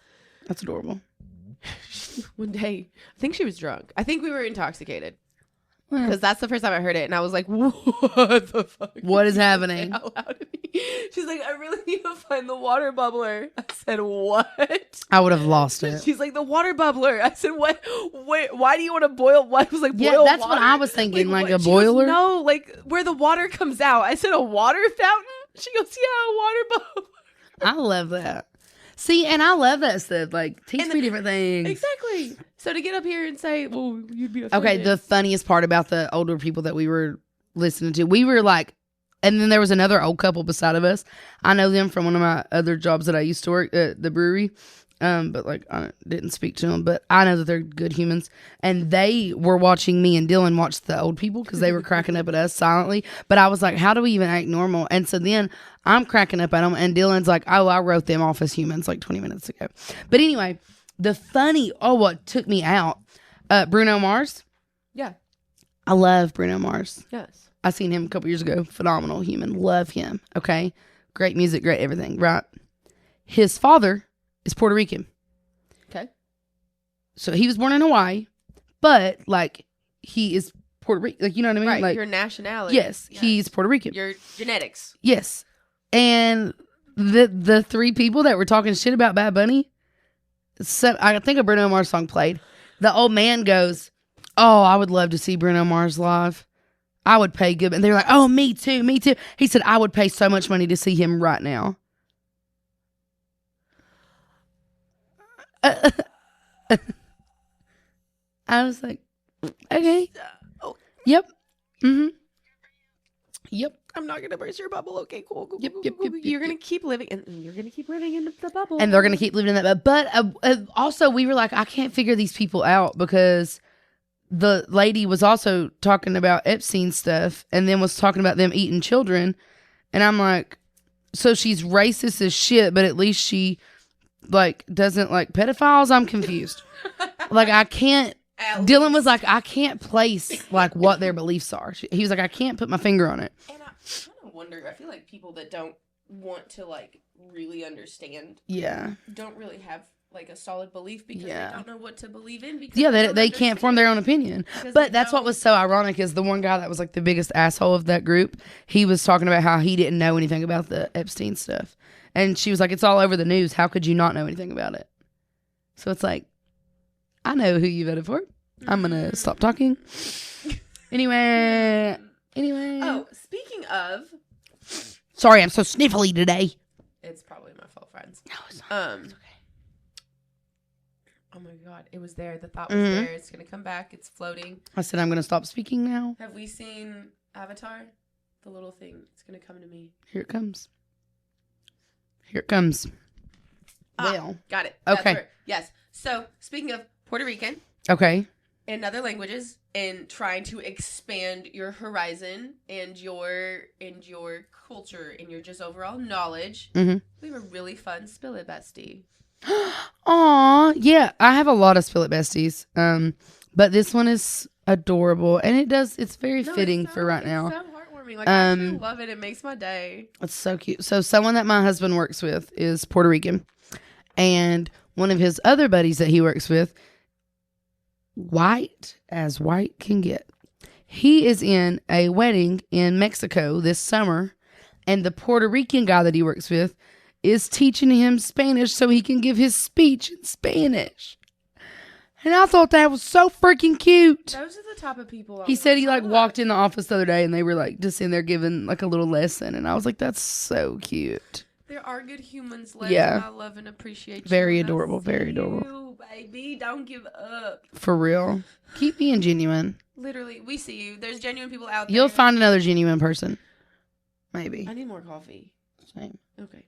That's adorable. One day, I think she was drunk. I think we were intoxicated because that's the first time I heard it, and I was like, "What the fuck? What is Say happening? out loud to me." She's like, "I really need to find the water bubbler." I said, "What?" I would have lost it. She's like, "The water bubbler." I said, "What? Wait, why do you want to boil?" Why I was like, Yeah, boil that's what water? I was thinking, like what? a She goes, boiler? no, like where the water comes out. I said, "A water fountain." She goes, "Yeah, a water bubbler." I love that. See, and I love that stuff. Like, teach And me different things. Exactly. So to get up here and say, "Well, you'd be Okay, offended." the funniest part about the older people that we were listening to, we were like, and then there was another old couple beside of us. I know them from one of my other jobs that I used to work at the brewery. But like I didn't speak to them, but I know that they're good humans. And they were watching me and Dylan watch the old people because they were cracking up at us silently. But I was like, how do we even act normal? And so then I'm cracking up at them, and Dylan's like, oh, I wrote them off as humans like 20 minutes ago. But anyway, what took me out, Bruno Mars. Yeah. I love Bruno Mars. Yes. I seen him a couple years ago. Phenomenal human. Love him. Okay. Great music, great everything. Right. His father is Puerto Rican. Okay. So he was born in Hawaii, but like he is Puerto Rican. Like, you know what I mean? Right. Like, Your nationality. yes, he's Puerto Rican. Your genetics. Yes. And the three people that were talking shit about Bad Bunny, I think a Bruno Mars song played. The old man goes, oh, I would love to see Bruno Mars live. I would pay good. And they're like, oh, me too, me too. He said, I would pay so much money to see him right now. I was like, okay. Yep. Mm-hmm. Yep. I'm not gonna burst your bubble. Okay, cool. Yep, cool, yep, cool, yep, cool. yep, You're yep. gonna keep living, and you're gonna keep living in the bubble, And they're going to keep living in that. But also, we were like, I can't figure these people out because the lady was also talking about Epstein stuff and then was talking about them eating children. And I'm like, so she's racist as shit, but at least she like doesn't like pedophiles. I'm confused. Like, I can't. Dylan was like, I can't place like what their beliefs are. He was like, I can't put my finger on it. And I kind of wonder. I feel like people that don't want to like really understand, Yeah. don't really have like a solid belief because Yeah. they don't know what to believe in. Because Yeah, don't they can't form their own opinion. Because But they that's what don't- was so ironic is the one guy that was like the biggest asshole of that group, he was talking about how he didn't know anything about the Epstein stuff. And she was like, it's all over the news. How could you not know anything about it? So it's like, I know who you voted for. I'm going to stop talking. Anyway. Oh, speaking of. Sorry, I'm so sniffly today. It's probably my fault, friends. No, it's not. It's okay. Oh my God, it was there. The thought was there. It's going to come back. It's floating. I said I'm going to stop speaking now. Have we seen Avatar? The little thing. It's going to come to me. Here it comes. Here it comes. Well. Got it. Okay. Yes. So, speaking of Puerto Rican. Okay. And other languages and trying to expand your horizon and your culture and your just overall knowledge. Mm-hmm. We have a really fun Spill It Bestie. Aw, yeah. I have a lot of Spill It Besties. But this one is adorable. And it's very fitting for right now. It's so heartwarming. Like, I actually love it. It makes my day. It's so cute. So someone that my husband works with is Puerto Rican. And one of his other buddies that he works with, white as white can get. He is in a wedding in Mexico this summer, and the Puerto Rican guy that he works with is teaching him Spanish so he can give his speech in Spanish. And I thought that was so freaking cute. Those are the type of people. He said he walked in the office the other day and they were just in there giving a little lesson, and I was like, that's so cute. There are good humans left. Yeah. And I love and appreciate you. Very adorable. Very adorable. You, baby, don't give up. For real. Keep being genuine. Literally, we see you. There's genuine people out there. You'll find another genuine person. Maybe. I need more coffee. Same. Okay.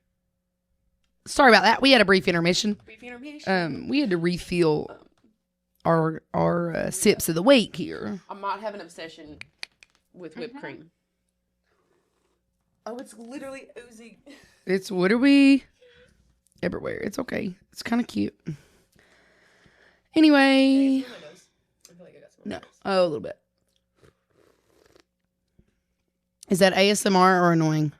Sorry about that. We had a brief intermission. Brief intermission. We had to refill our sips of the week here. I might have an obsession with whipped cream. Oh, it's literally oozing. It's what are we? Everywhere. It's okay. It's kind of cute. Anyway. No. Oh, a little bit. Is that ASMR or annoying?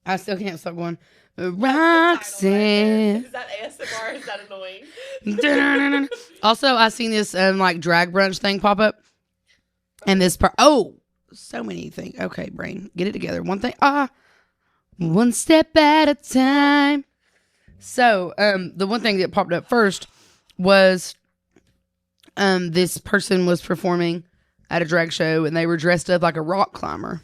I still can't stop going. Roxanne. Is that ASMR or is that annoying? Also, I seen this drag brunch thing pop up. And this so many things. Okay, brain, get it together. One thing. One step at a time. So, the one thing that popped up first was this person was performing at a drag show and they were dressed up like a rock climber.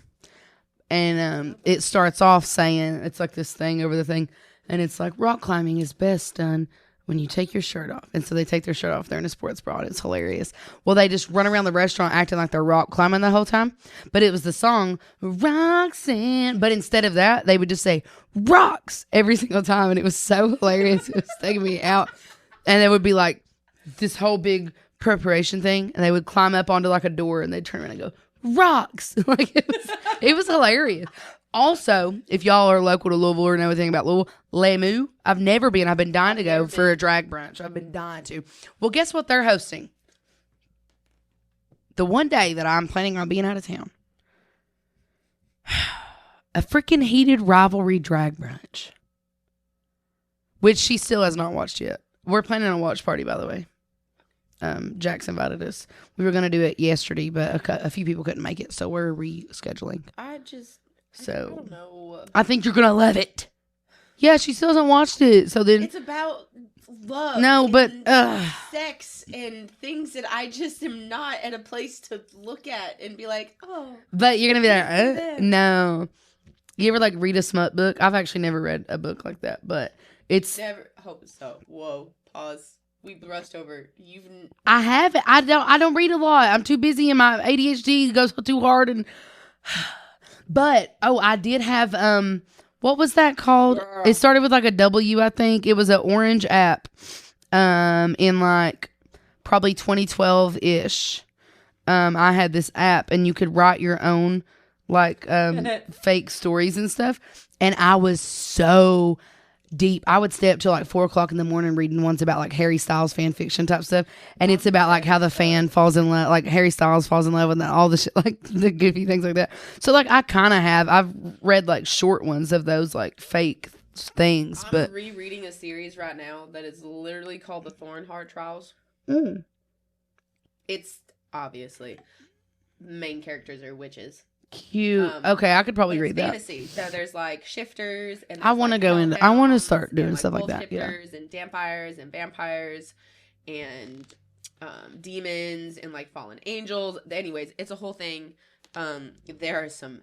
And it starts off saying, it's like this thing over the thing, and it's like, rock climbing is best done when you take your shirt off. And so they take their shirt off. They're in a sports bra. It's hilarious. Well, they just run around the restaurant acting like they're rock climbing the whole time. But it was the song, Roxanne. But instead of that, they would just say, rocks, every single time. And it was so hilarious. It was taking me out. And there would be like this whole big preparation thing. And they would climb up onto like a door and they'd turn around and go, rocks. Like it was hilarious. Also, if y'all are local to Louisville or know anything about Louisville, Lemu, I've never been. I've been dying to go for a drag brunch. I've been dying to. Well, guess what they're hosting? The one day that I'm planning on being out of town. A freaking heated rivalry drag brunch. Which she still has not watched yet. We're planning on a watch party, by the way. Jax invited us. We were going to do it yesterday, but a few people couldn't make it, so we're rescheduling. I don't know. I think you're going to love it. Yeah, she still hasn't watched it, so then... It's about love. No, but... sex and things that I just am not at a place to look at and be like, oh. But you're going to be like, no. You ever, read a smut book? I've actually never read a book like that, but it's... Never. Hope so. Whoa. Pause. We brushed over. I haven't. I don't read a lot. I'm too busy and my ADHD goes too hard and... But, I did have, what was that called? Girl. It started with a W, I think. It was an orange app, in probably 2012-ish. I had this app and you could write your own, fake stories and stuff. And I was so deep. I would stay up till 4 o'clock in the morning reading ones about Harry Styles fan fiction type stuff, and it's about how the fan falls in love, Harry Styles falls in love with all the shit, the goofy things like that. So I kind of I've read short ones of those fake things. But I'm rereading a series right now that is literally called The Thornheart Trials. Mm. It's obviously main characters are witches. Cute. Okay, I could probably read that. Fantasy. So there's like shifters, and I want to go into. I want to start doing stuff like that. Yeah. Shifters and dampires and vampires, and demons and like fallen angels. Anyways, it's a whole thing. There are some.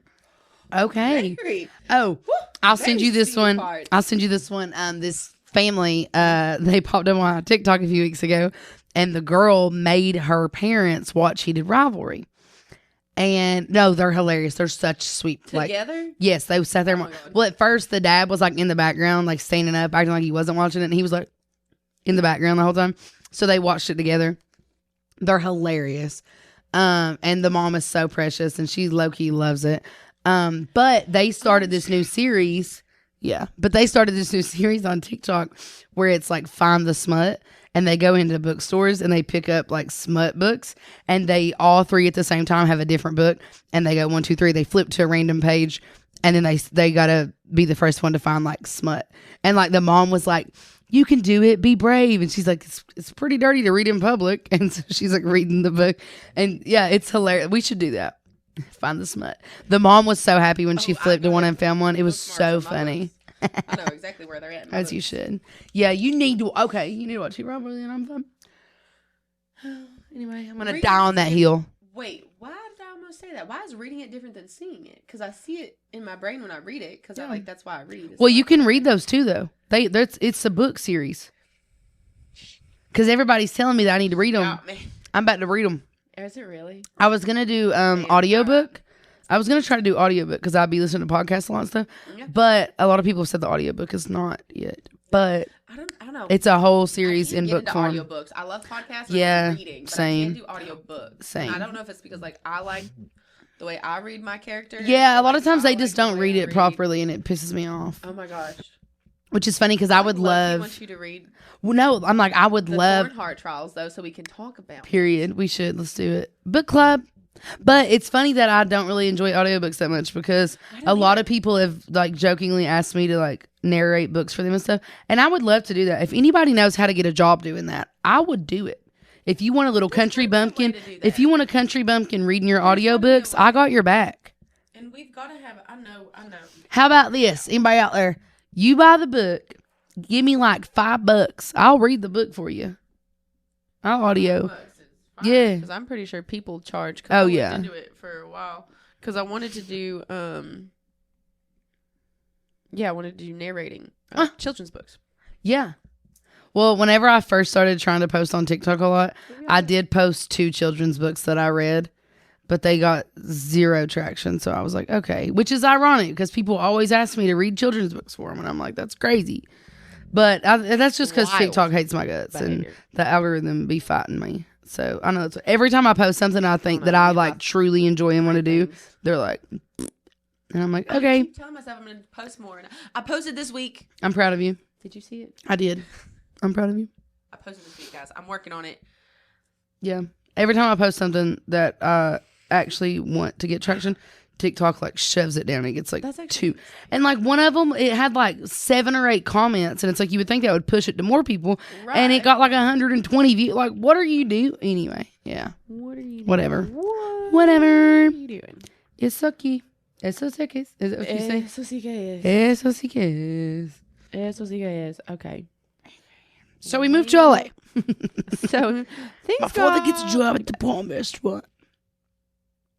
Okay. Very, Oh, I'll very send you this steamy one. parts. I'll send you this one. This family, they popped up on my TikTok a few weeks ago, and the girl made her parents watch Heated Rivalry. And no, they're hilarious. They're such sweet. Together? Yes, they sat there. Oh my God. Well, at first the dad was like in the background, like standing up, acting like he wasn't watching it, and he was like in the background the whole time. So they watched it together. They're hilarious. And the mom is so precious, and she low key loves it. But they started this new series. Yeah, but they started this new series on TikTok where it's like Find the Smut. And they go into bookstores and they pick up like smut books, and they all three at the same time have a different book, and they go 1, 2, 3. They flip to a random page, and then they gotta be the first one to find like smut. And like the mom was like, "You can do it, be brave," and she's like, "It's pretty dirty to read in public," and so she's like reading the book, and yeah, it's hilarious. We should do that. Find the smut. The mom was so happy when she flipped to one and found one. It was so funny. I know exactly where they're at. As you should. Yeah, you need to. Okay, you need to watch it probably, and I'm fine. Anyway, I'm gonna die on that hill. Wait, why did I almost say that? Why is reading it different than seeing it? Because I see it in my brain when I read it. Because I that's why I read. Well, you can read those too, though. It's a book series. Because everybody's telling me that I need to read them. Oh, I'm about to read them. Is it really? I was gonna do audiobook. I was going to try to do audiobook because I'd be listening to podcasts a lot and stuff. Yeah. But a lot of people have said the audiobook is not yet. But I don't know. It's a whole series in book form. Audiobooks. I love podcasts. Yeah, reading, but same. I can't do audiobooks. Same. And I don't know if it's because like I like the way I read my character. Yeah, a lot of times they just don't read it properly, and it pisses me off. Oh my gosh. Which is funny because I would love. I want you to read. Well, no, I'm like I would love. Heart trials though, so we can talk about. Period. We should. Let's do it. Book club. But it's funny that I don't really enjoy audiobooks that much because a lot of people have like jokingly asked me to like narrate books for them and stuff. And I would love to do that. If anybody knows how to get a job doing that, I would do it. If you want a little country bumpkin, if you want a country bumpkin reading your audiobooks, I got your back. And we've got to have, I know. How about this? Anybody out there? You buy the book, give me like $5. I'll read the book for you. I'll audio. Yeah, because I'm pretty sure people charge. Oh yeah, I wanted to do it for a while because I wanted to do. I wanted to do narrating children's books. Yeah. Well, whenever I first started trying to post on TikTok a lot, I did post 2 children's books that I read, but they got 0 traction. So I was like, okay, which is ironic because people always ask me to read children's books for them, and I'm like, that's crazy. But that's just because TikTok hates my guts and the algorithm be fighting me. So I know it's every time I post something I think that I like truly enjoy and want to do, they're like, and I'm like, okay. I keep telling myself I'm going to post more. And I posted this week. I'm proud of you. Did you see it? I did. I'm proud of you. I posted this week, guys. I'm working on it. Yeah. Every time I post something that I actually want to get traction, TikTok like shoves it down. It gets like 2. And like one of them, it had like 7 or 8 comments, and it's like you would think that would push it to more people, and it got like 120 views. Like, what are you doing? Anyway, yeah. What are you doing? Whatever. Whatever. What are you doing? It's sucky. Eso sí que es. Is that what you say? Eso sí que es. Eso sí que es. Eso sí que es. Okay. So we moved to L.A. So things My father gets a job at the Palm Restaurant.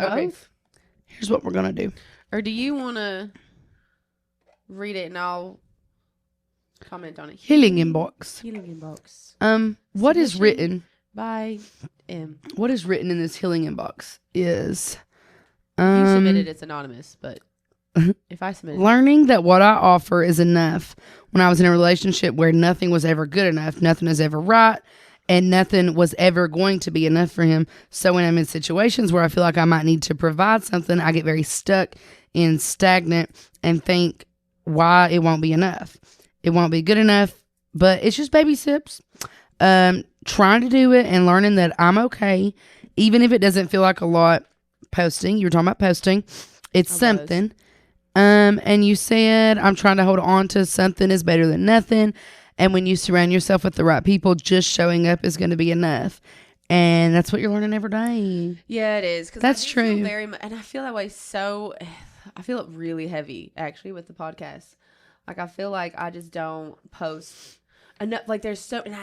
Okay. Here's what we're going to do. Or do you want to read it and I'll comment on it? Healing inbox. Healing inbox. What is written by M? What is written in this healing inbox is you submitted it's anonymous, but if I submit learning that what I offer is enough when I was in a relationship where nothing was ever good enough, nothing is ever right, and nothing was ever going to be enough for him. So when I'm in situations where I feel like I might need to provide something, I get very stuck and stagnant and think why it won't be enough. It won't be good enough, but it's just baby steps. Trying to do it and learning that I'm okay, even if it doesn't feel like a lot. Posting, you were talking about posting. It's something. And you said, I'm trying to hold on to something is better than nothing. And when you surround yourself with the right people, just showing up is going to be enough. And that's what you're learning every day. Yeah, it is. That's true. Very much, and I feel that way. I feel it really heavy actually with the podcast. Like I feel like I just don't post enough. Like there's so, and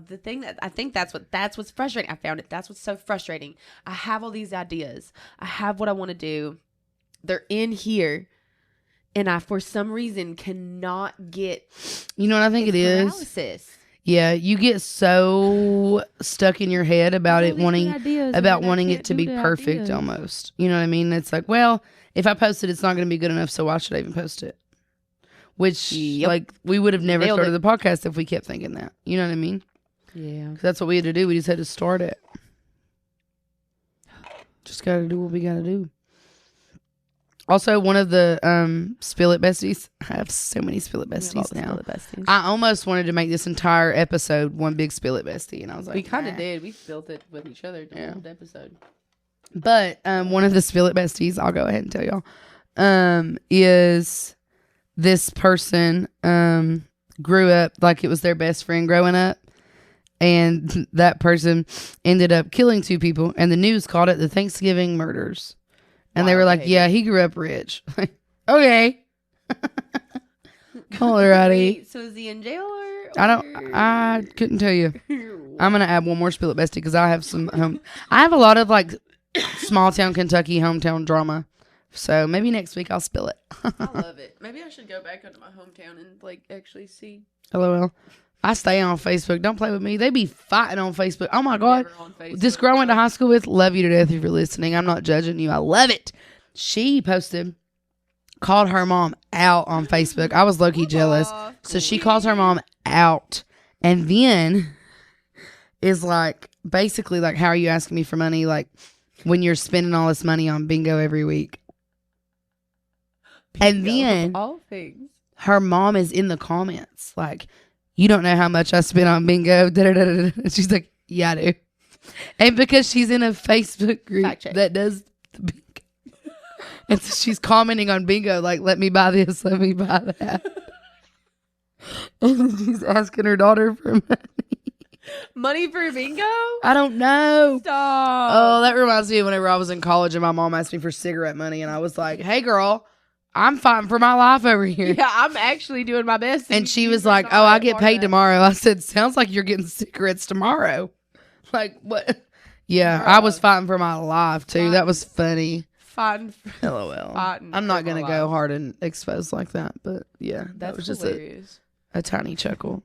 the thing that I think that's what's frustrating. I found it. That's what's so frustrating. I have all these ideas. I have what I want to do. They're in here, and I for some reason cannot get. You know what I think it is? Paralysis. Yeah, you get so stuck in your head about it wanting it to be perfect almost. You know what I mean? It's like, well, if I post it, it's not going to be good enough, so why should I even post it? Which, like, we would have never started the podcast if we kept thinking that. You know what I mean? Yeah. 'Cause that's what we had to do. We just had to start it. Just got to do what we got to do. Also, one of the Spill It Besties. I have so many Spill It Besties now. Spill It Besties. I almost wanted to make this entire episode one big Spill It Bestie. And I was like, we kind of did. We built it with each other during the episode. But one of the Spill It Besties, I'll go ahead and tell y'all, is this person grew up like it was their best friend growing up. And that person ended up killing 2 people. And the news called it the Thanksgiving murders. And they were like, yeah, he grew up rich. Like, okay. Alrighty. Wait, so is he in jail or? I couldn't tell you. I'm going to add one more Spill It Bestie because I have I have a lot of like small town Kentucky hometown drama. So maybe next week I'll spill it. I love it. Maybe I should go back into my hometown and like actually see. LOL. I stay on Facebook. Don't play with me. They be fighting on Facebook. Oh my God. This girl I went to high school with, love you to death if you're listening. I'm not judging you. I love it. She posted, called her mom out on Facebook. I was low-key jealous. So she calls her mom out and then is like, basically like, how are you asking me for money? Like when you're spending all this money on bingo every week. And then all things. Her mom is in the comments like, you don't know how much I spent on bingo. And she's like, yeah, I do. And because she's in a Facebook group that does the bingo. And so she's commenting on bingo, like, let me buy this, let me buy that. And she's asking her daughter for money. Money for bingo? I don't know. Stop. Oh, that reminds me of whenever I was in college and my mom asked me for cigarette money. And I was like, hey, girl, I'm fighting for my life over here. Yeah, I'm actually doing my best. And she was like, oh, I get paid tomorrow. I said, sounds like you're getting cigarettes tomorrow. Like, what? Yeah, I was fighting for my life, too. That was funny. Fighting. LOL. I'm not going to go hard and expose like that. But, yeah, that was just a tiny chuckle.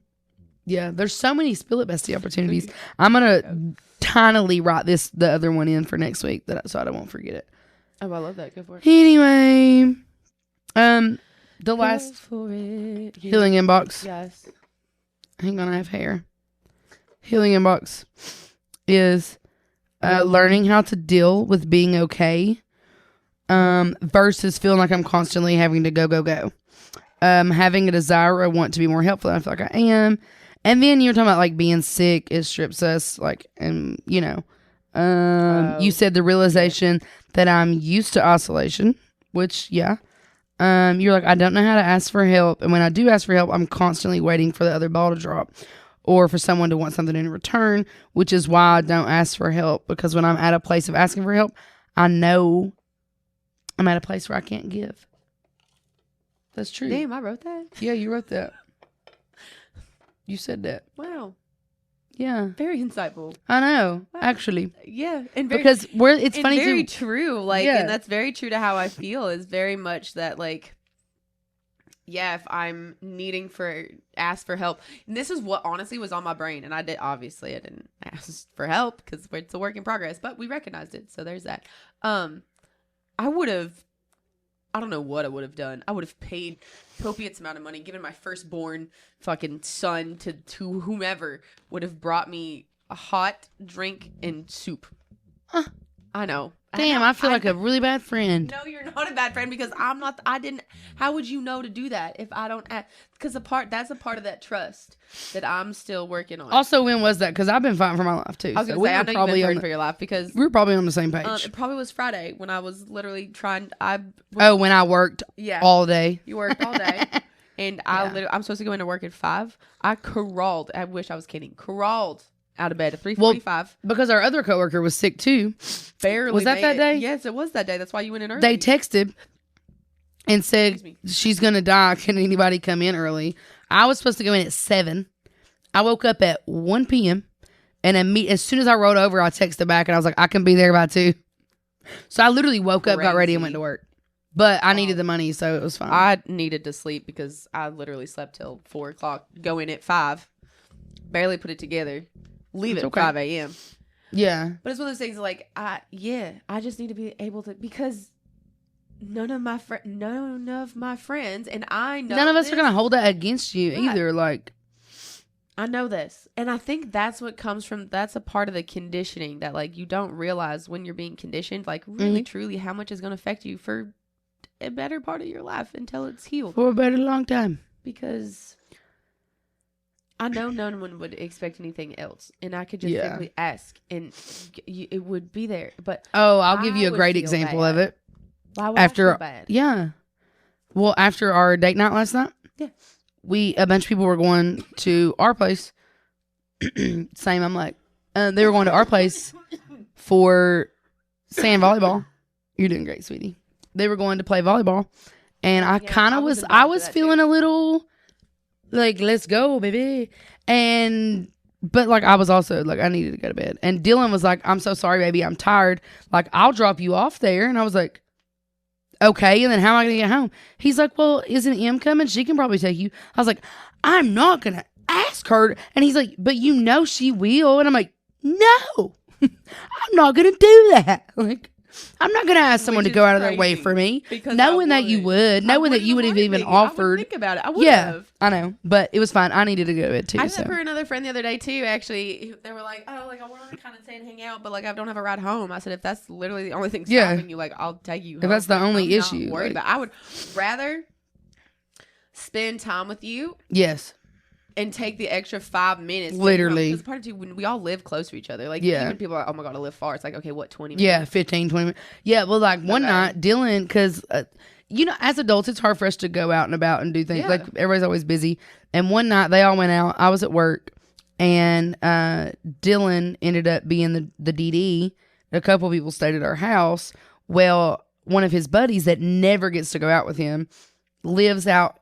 Yeah, there's so many Spill It Bestie opportunities. I'm going to tinily write the other one in for next week so I won't forget it. Oh, I love that. Go for it. Anyway. The last healing inbox. Yes. Hang on, I have hair. Healing inbox is learning how to deal with being okay versus feeling like I'm constantly having to go. Having a desire or want to be more helpful. I feel like I am. And then you're talking about like being sick. It strips us like, and you know, you said the realization that I'm used to isolation, which, yeah. You're like, I don't know how to ask for help. And when I do ask for help, I'm constantly waiting for the other ball to drop or for someone to want something in return, which is why I don't ask for help. Because when I'm at a place of asking for help, I know I'm at a place where I can't give. That's true. Damn, I wrote that? Yeah, you wrote that. You said that. Wow. Yeah. Very insightful. I know, wow. Actually. Yeah. And because it's funny too. Very true. Like, and that's very true to how I feel is very much that like, yeah, if I'm needing ask for help, and this is what honestly was on my brain. And I didn't ask for help because it's a work in progress, but we recognized it. So there's that. I don't know what I would have done. I would have paid copious amount of money, given my firstborn fucking son to whomever would have brought me a hot drink and soup. Huh. I know. Damn, I feel like a really bad friend. No, you're not a bad friend because how would you know to do that if I don't ask? Because that's a part of that trust that I'm still working on. Also, when was that? Because I've been fighting for my life too. I was going to say, I know you've been fighting for your life because... We were probably on the same page. It probably was Friday when I was literally trying... when I worked all day. You worked all day. And I'm supposed to go into work at 5. I crawled. I wish I was kidding. Crawled out of bed at 3:45. Because our other coworker was sick too. Barely. Was that made day? It. Yes, it was that day. That's why you went in early. They texted and said, she's going to die. Can anybody come in early? I was supposed to go in at 7. I woke up at 1 p.m. And as soon as I rolled over, I texted back and I was like, I can be there by 2. So I literally woke up, got ready, and went to work. But I needed the money, so it was fine. I needed to sleep because I literally slept till 4 o'clock, go in at 5, barely put it together, leave at 5 a.m. Yeah. But it's one of those things like, I just need to be able to, because none of my friends, and I know none of us are going to hold that against you either. Like, I know this. And I think that's what comes from, that's a part of the conditioning that, like, you don't realize when you're being conditioned, like, really, truly, how much is going to affect you for a better part of your life until it's healed. For a better long time. Because I know no one would expect anything else. And I could just simply ask, and it would be there. But I'll give you a great example of it. Why would I feel bad? Yeah. Well, after our date night last night, a bunch of people were going to our place. Same, I'm like, they were going to our place for sand volleyball. You're doing great, sweetie. They were going to play volleyball. And I kind of I was feeling a little like, let's go, baby. But like, I was also like, I needed to go to bed. And Dylan was like, I'm so sorry, baby. I'm tired. Like, I'll drop you off there. And I was like, okay, and then how am I going to get home? He's like, well, isn't Em coming? She can probably take you. I was like, I'm not going to ask her. And he's like, but you know she will. And I'm like, no, I'm not going to do that. Like, I'm not going to ask someone to go out of their way for me. Knowing that you would. Knowing that you would have even offered. Think about it. I would have. I know. But it was fine. I needed to go to it too. I did that for another friend the other day too, actually. They were like, oh, like, I want to kind of stay and hang out, but like, I don't have a ride home. I said, if that's literally the only thing stopping you, like, I'll take you home. If that's the only I'm issue. Not worried about. I would rather spend time with you. Yes. And take the extra 5 minutes. Literally. Because part of you, when we all live close to each other. Like, even people are like, oh my God, I live far. It's like, okay, what, 20 minutes? Yeah, 15, 20 minutes. Yeah, well, like one night, Dylan, because, you know, as adults, it's hard for us to go out and about and do things. Like, everybody's always busy. And one night, they all went out. I was at work. And Dylan ended up being the DD. A couple people stayed at our house. Well, one of his buddies that never gets to go out with him lives out...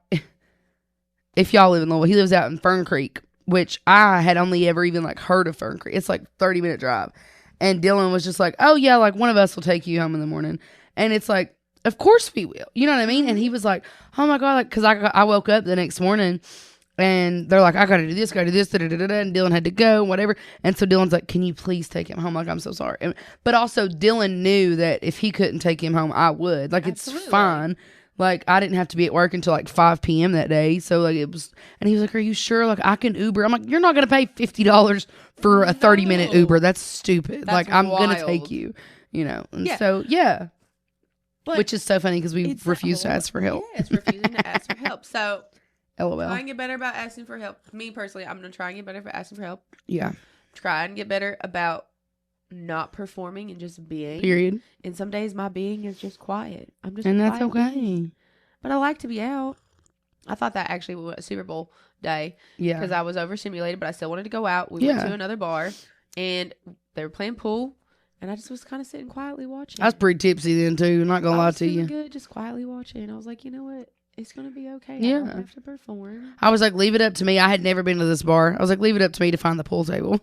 If y'all live in Louisville, he lives out in Fern Creek, which I had only ever even like heard of Fern Creek. It's like 30-minute drive. And Dylan was just like, oh yeah, like one of us will take you home in the morning. And it's like, of course we will. You know what I mean? And he was like, oh my God, like, cause I woke up the next morning and they're like, I gotta do this, and Dylan had to go, whatever. And so Dylan's like, can you please take him home? Like, I'm so sorry. But also Dylan knew that if he couldn't take him home, I would. Like, Absolutely. It's fine. Like, I didn't have to be at work until like 5 p.m. that day. So, like, it was, and he was like, are you sure? Like, I can Uber. I'm like, you're not going to pay $50 for a 30-minute Uber. That's stupid. That's like, I'm going to take you, you know? And But which is so funny because we refuse to ask for help. Yeah, it's refusing to ask for help. So, LOL. Try and get better about asking for help. Me, personally, I'm going to try and get better for asking for help. Yeah. Try and get better about not performing and just being. Period. And some days my being is just quiet. I'm just and quiet that's okay. Being. But I like to be out. I thought that actually was a Super Bowl day. Yeah. Because I was overstimulated, but I still wanted to go out. We went to another bar and they were playing pool. And I just was kind of sitting quietly watching. I was pretty tipsy then too. Not gonna lie to you. Good, just quietly watching. I was like, you know what? It's gonna be okay. Yeah. I don't have to perform. I was like, leave it up to me. I had never been to this bar. I was like, leave it up to me to find the pool table.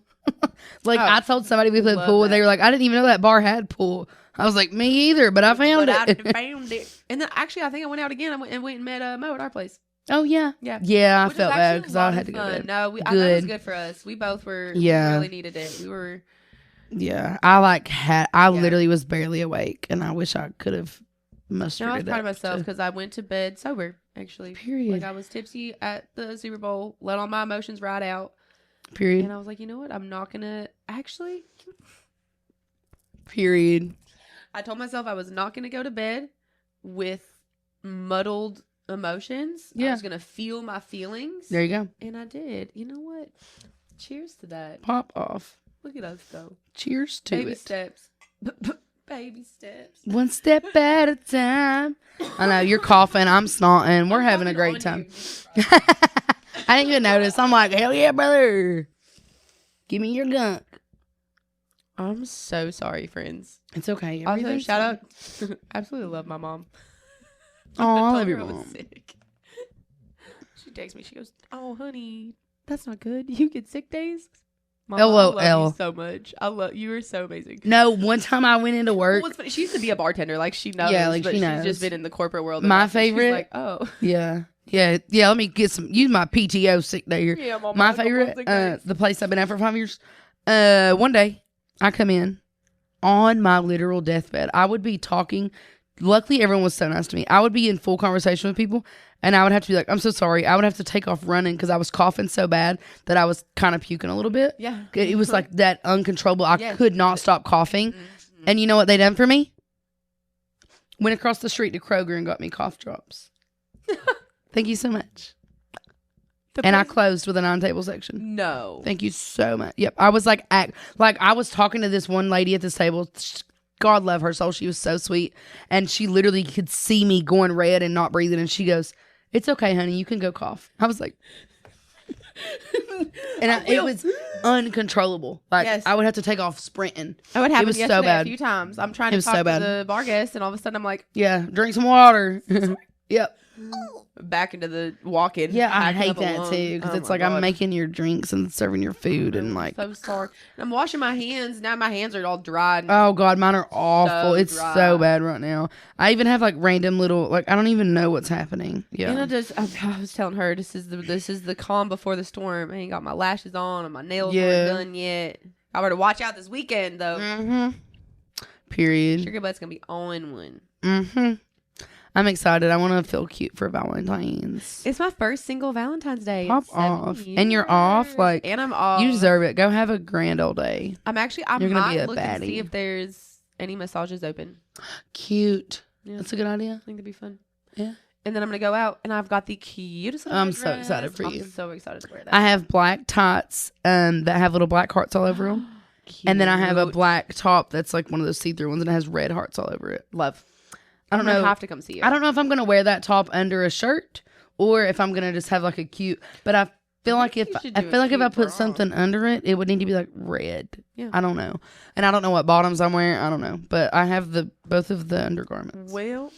I told somebody we played pool, and they were like, I didn't even know that bar had pool. I was like, me either, but I found it. I found it. And then actually, I think I went out again. I went and met Mo at our place. Oh yeah, yeah. I felt bad because I had to go to bed. No, I thought it was good for us. We both were. Yeah, we really needed it. We were. Yeah, I literally was barely awake, and I wish I could have mustered it up. I was proud of myself because I went to bed sober. Actually, period. Like I was tipsy at the Super Bowl, let all my emotions ride out. Period. And I was like, you know what? I'm not gonna actually. Period. I told myself I was not gonna go to bed with muddled emotions. I was gonna feel my feelings. There you go. And I did. You know what? Cheers to that. Pop off. Look at us go. Cheers to Baby it. Steps. Baby steps. One step at a time. I know, you're coughing. I'm snotting. We're having a great time. I didn't even notice. I'm like, hell yeah, brother. Give me your gunk. I'm so sorry, friends. It's okay. Also, Everything's shout fine. out. Absolutely love my mom. Oh, I told love her your I was mom. sick. She texts me. She goes, "Oh, honey, that's not good. You get sick days." Mama, I love LOL. you so much. I love you. Are so amazing. No, one time I went into work. Well, what's funny, she used to be a bartender. Like she knows. Yeah, like, but she she's knows. just been in the corporate world. My and she's favorite- like, oh, Yeah. Let me use my PTO sick day here. yeah, Mama, My I got favorite, sick days. the place I've been at for 5 years. One day, I come in on my literal deathbed. I would be talking. Luckily, everyone was so nice to me. I would be in full conversation with people, and I would have to be like, "I'm so sorry." I would have to take off running because I was coughing so bad that I was kind of puking a little bit. Yeah, It was like that uncontrollable. I Yes. could not stop coughing. Mm-hmm. And you know what they done for me? Went across the street to Kroger and got me cough drops. Thank you so much. And I closed with a non-table section. No. Thank you so much. Yep. I was like I was talking to this one lady at this table. God love her soul. She was so sweet. And she literally could see me going red and not breathing. And she goes, "It's okay, honey. You can go cough." I was like, and it was uncontrollable. Like, Yes. I would have to take off sprinting. That would happen was so yesterday bad. a few times. I'm trying It to was talk so to bad. the bar guest, and all of a sudden I'm like, Yeah. Drink some water. Yep. back into the walk-in. Yeah, I hacking hate up a that lung. too because Oh it's my like God. I'm making your drinks and serving your food and like, so sorry. And I'm washing my hands. Now my hands are all dry. And oh God, mine are awful. So It's dry. so bad right now. I even have like random little like I don't even know what's happening. Yeah. And I was telling her this is the calm before the storm. I ain't got my lashes on and my nails Yeah. aren't done yet. I better watch out this weekend though. Mm-hmm. Period. Sugar butt's gonna be on one. Mm-hmm. I'm excited. I want to feel cute for Valentine's. It's my first single Valentine's Day. in Pop 7 off. And you're off, years. like, and I'm off. You deserve it. Go have a grand old day. I You're gonna might be a look and baddie. see if there's any massages open. Cute. Yeah. That's a good idea. I think that'd be fun. Yeah. And then I'm gonna go out and I've got the cutest little I'm so dress. excited for you. I'm so excited to wear that. I have black tights that have little black hearts all over them. And then I have a Cute. black top that's like one of those see-through ones and it has red hearts all over it. Love. I don't I'm gonna know. have to come see you. I don't know if I'm going to wear that top under a shirt or if I'm going to just have like a cute, but I feel like think if you should I do a feel like if I cute put bra. something under it, it would need to be like red. Yeah. I don't know. And I don't know what bottoms I'm wearing. I don't know. But I have both of the undergarments. Well,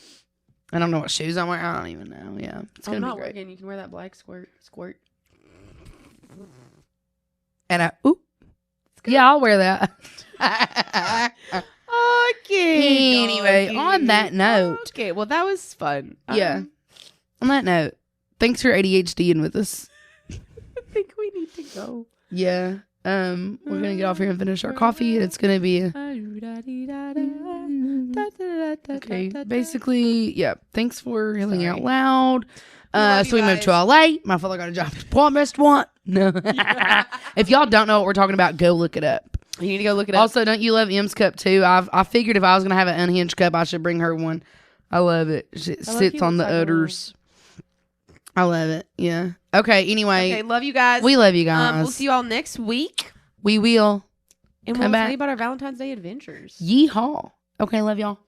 I don't know what shoes I'm wearing. I don't even know. Yeah. It's I'm going to not be great. working. You can wear that black squirt. And yeah, I'll wear that. Okay. Anyway, on that note. Okay. Well, that was fun. Yeah. On that note, thanks for ADHDing with us. I think we need to go. Yeah. We're gonna get off here and finish our coffee, and it's gonna be okay. Basically, yeah. Thanks for yelling out loud. love So you we moved to guys. LA. My father got a job at Point Restaurant. No. If y'all don't know what we're talking about, go look it up. You need to go look it up. Also, don't you love M's cup too? I figured if I was gonna have an unhinged cup, I should bring her one. I love it. It sits you on the looks like a udders. I love it. Yeah. Okay. Anyway, Okay. Love you guys. we love you guys. We'll see you all next week. We will. And Come we'll back. tell you about our Valentine's Day adventures. Yeehaw. Okay. Love y'all.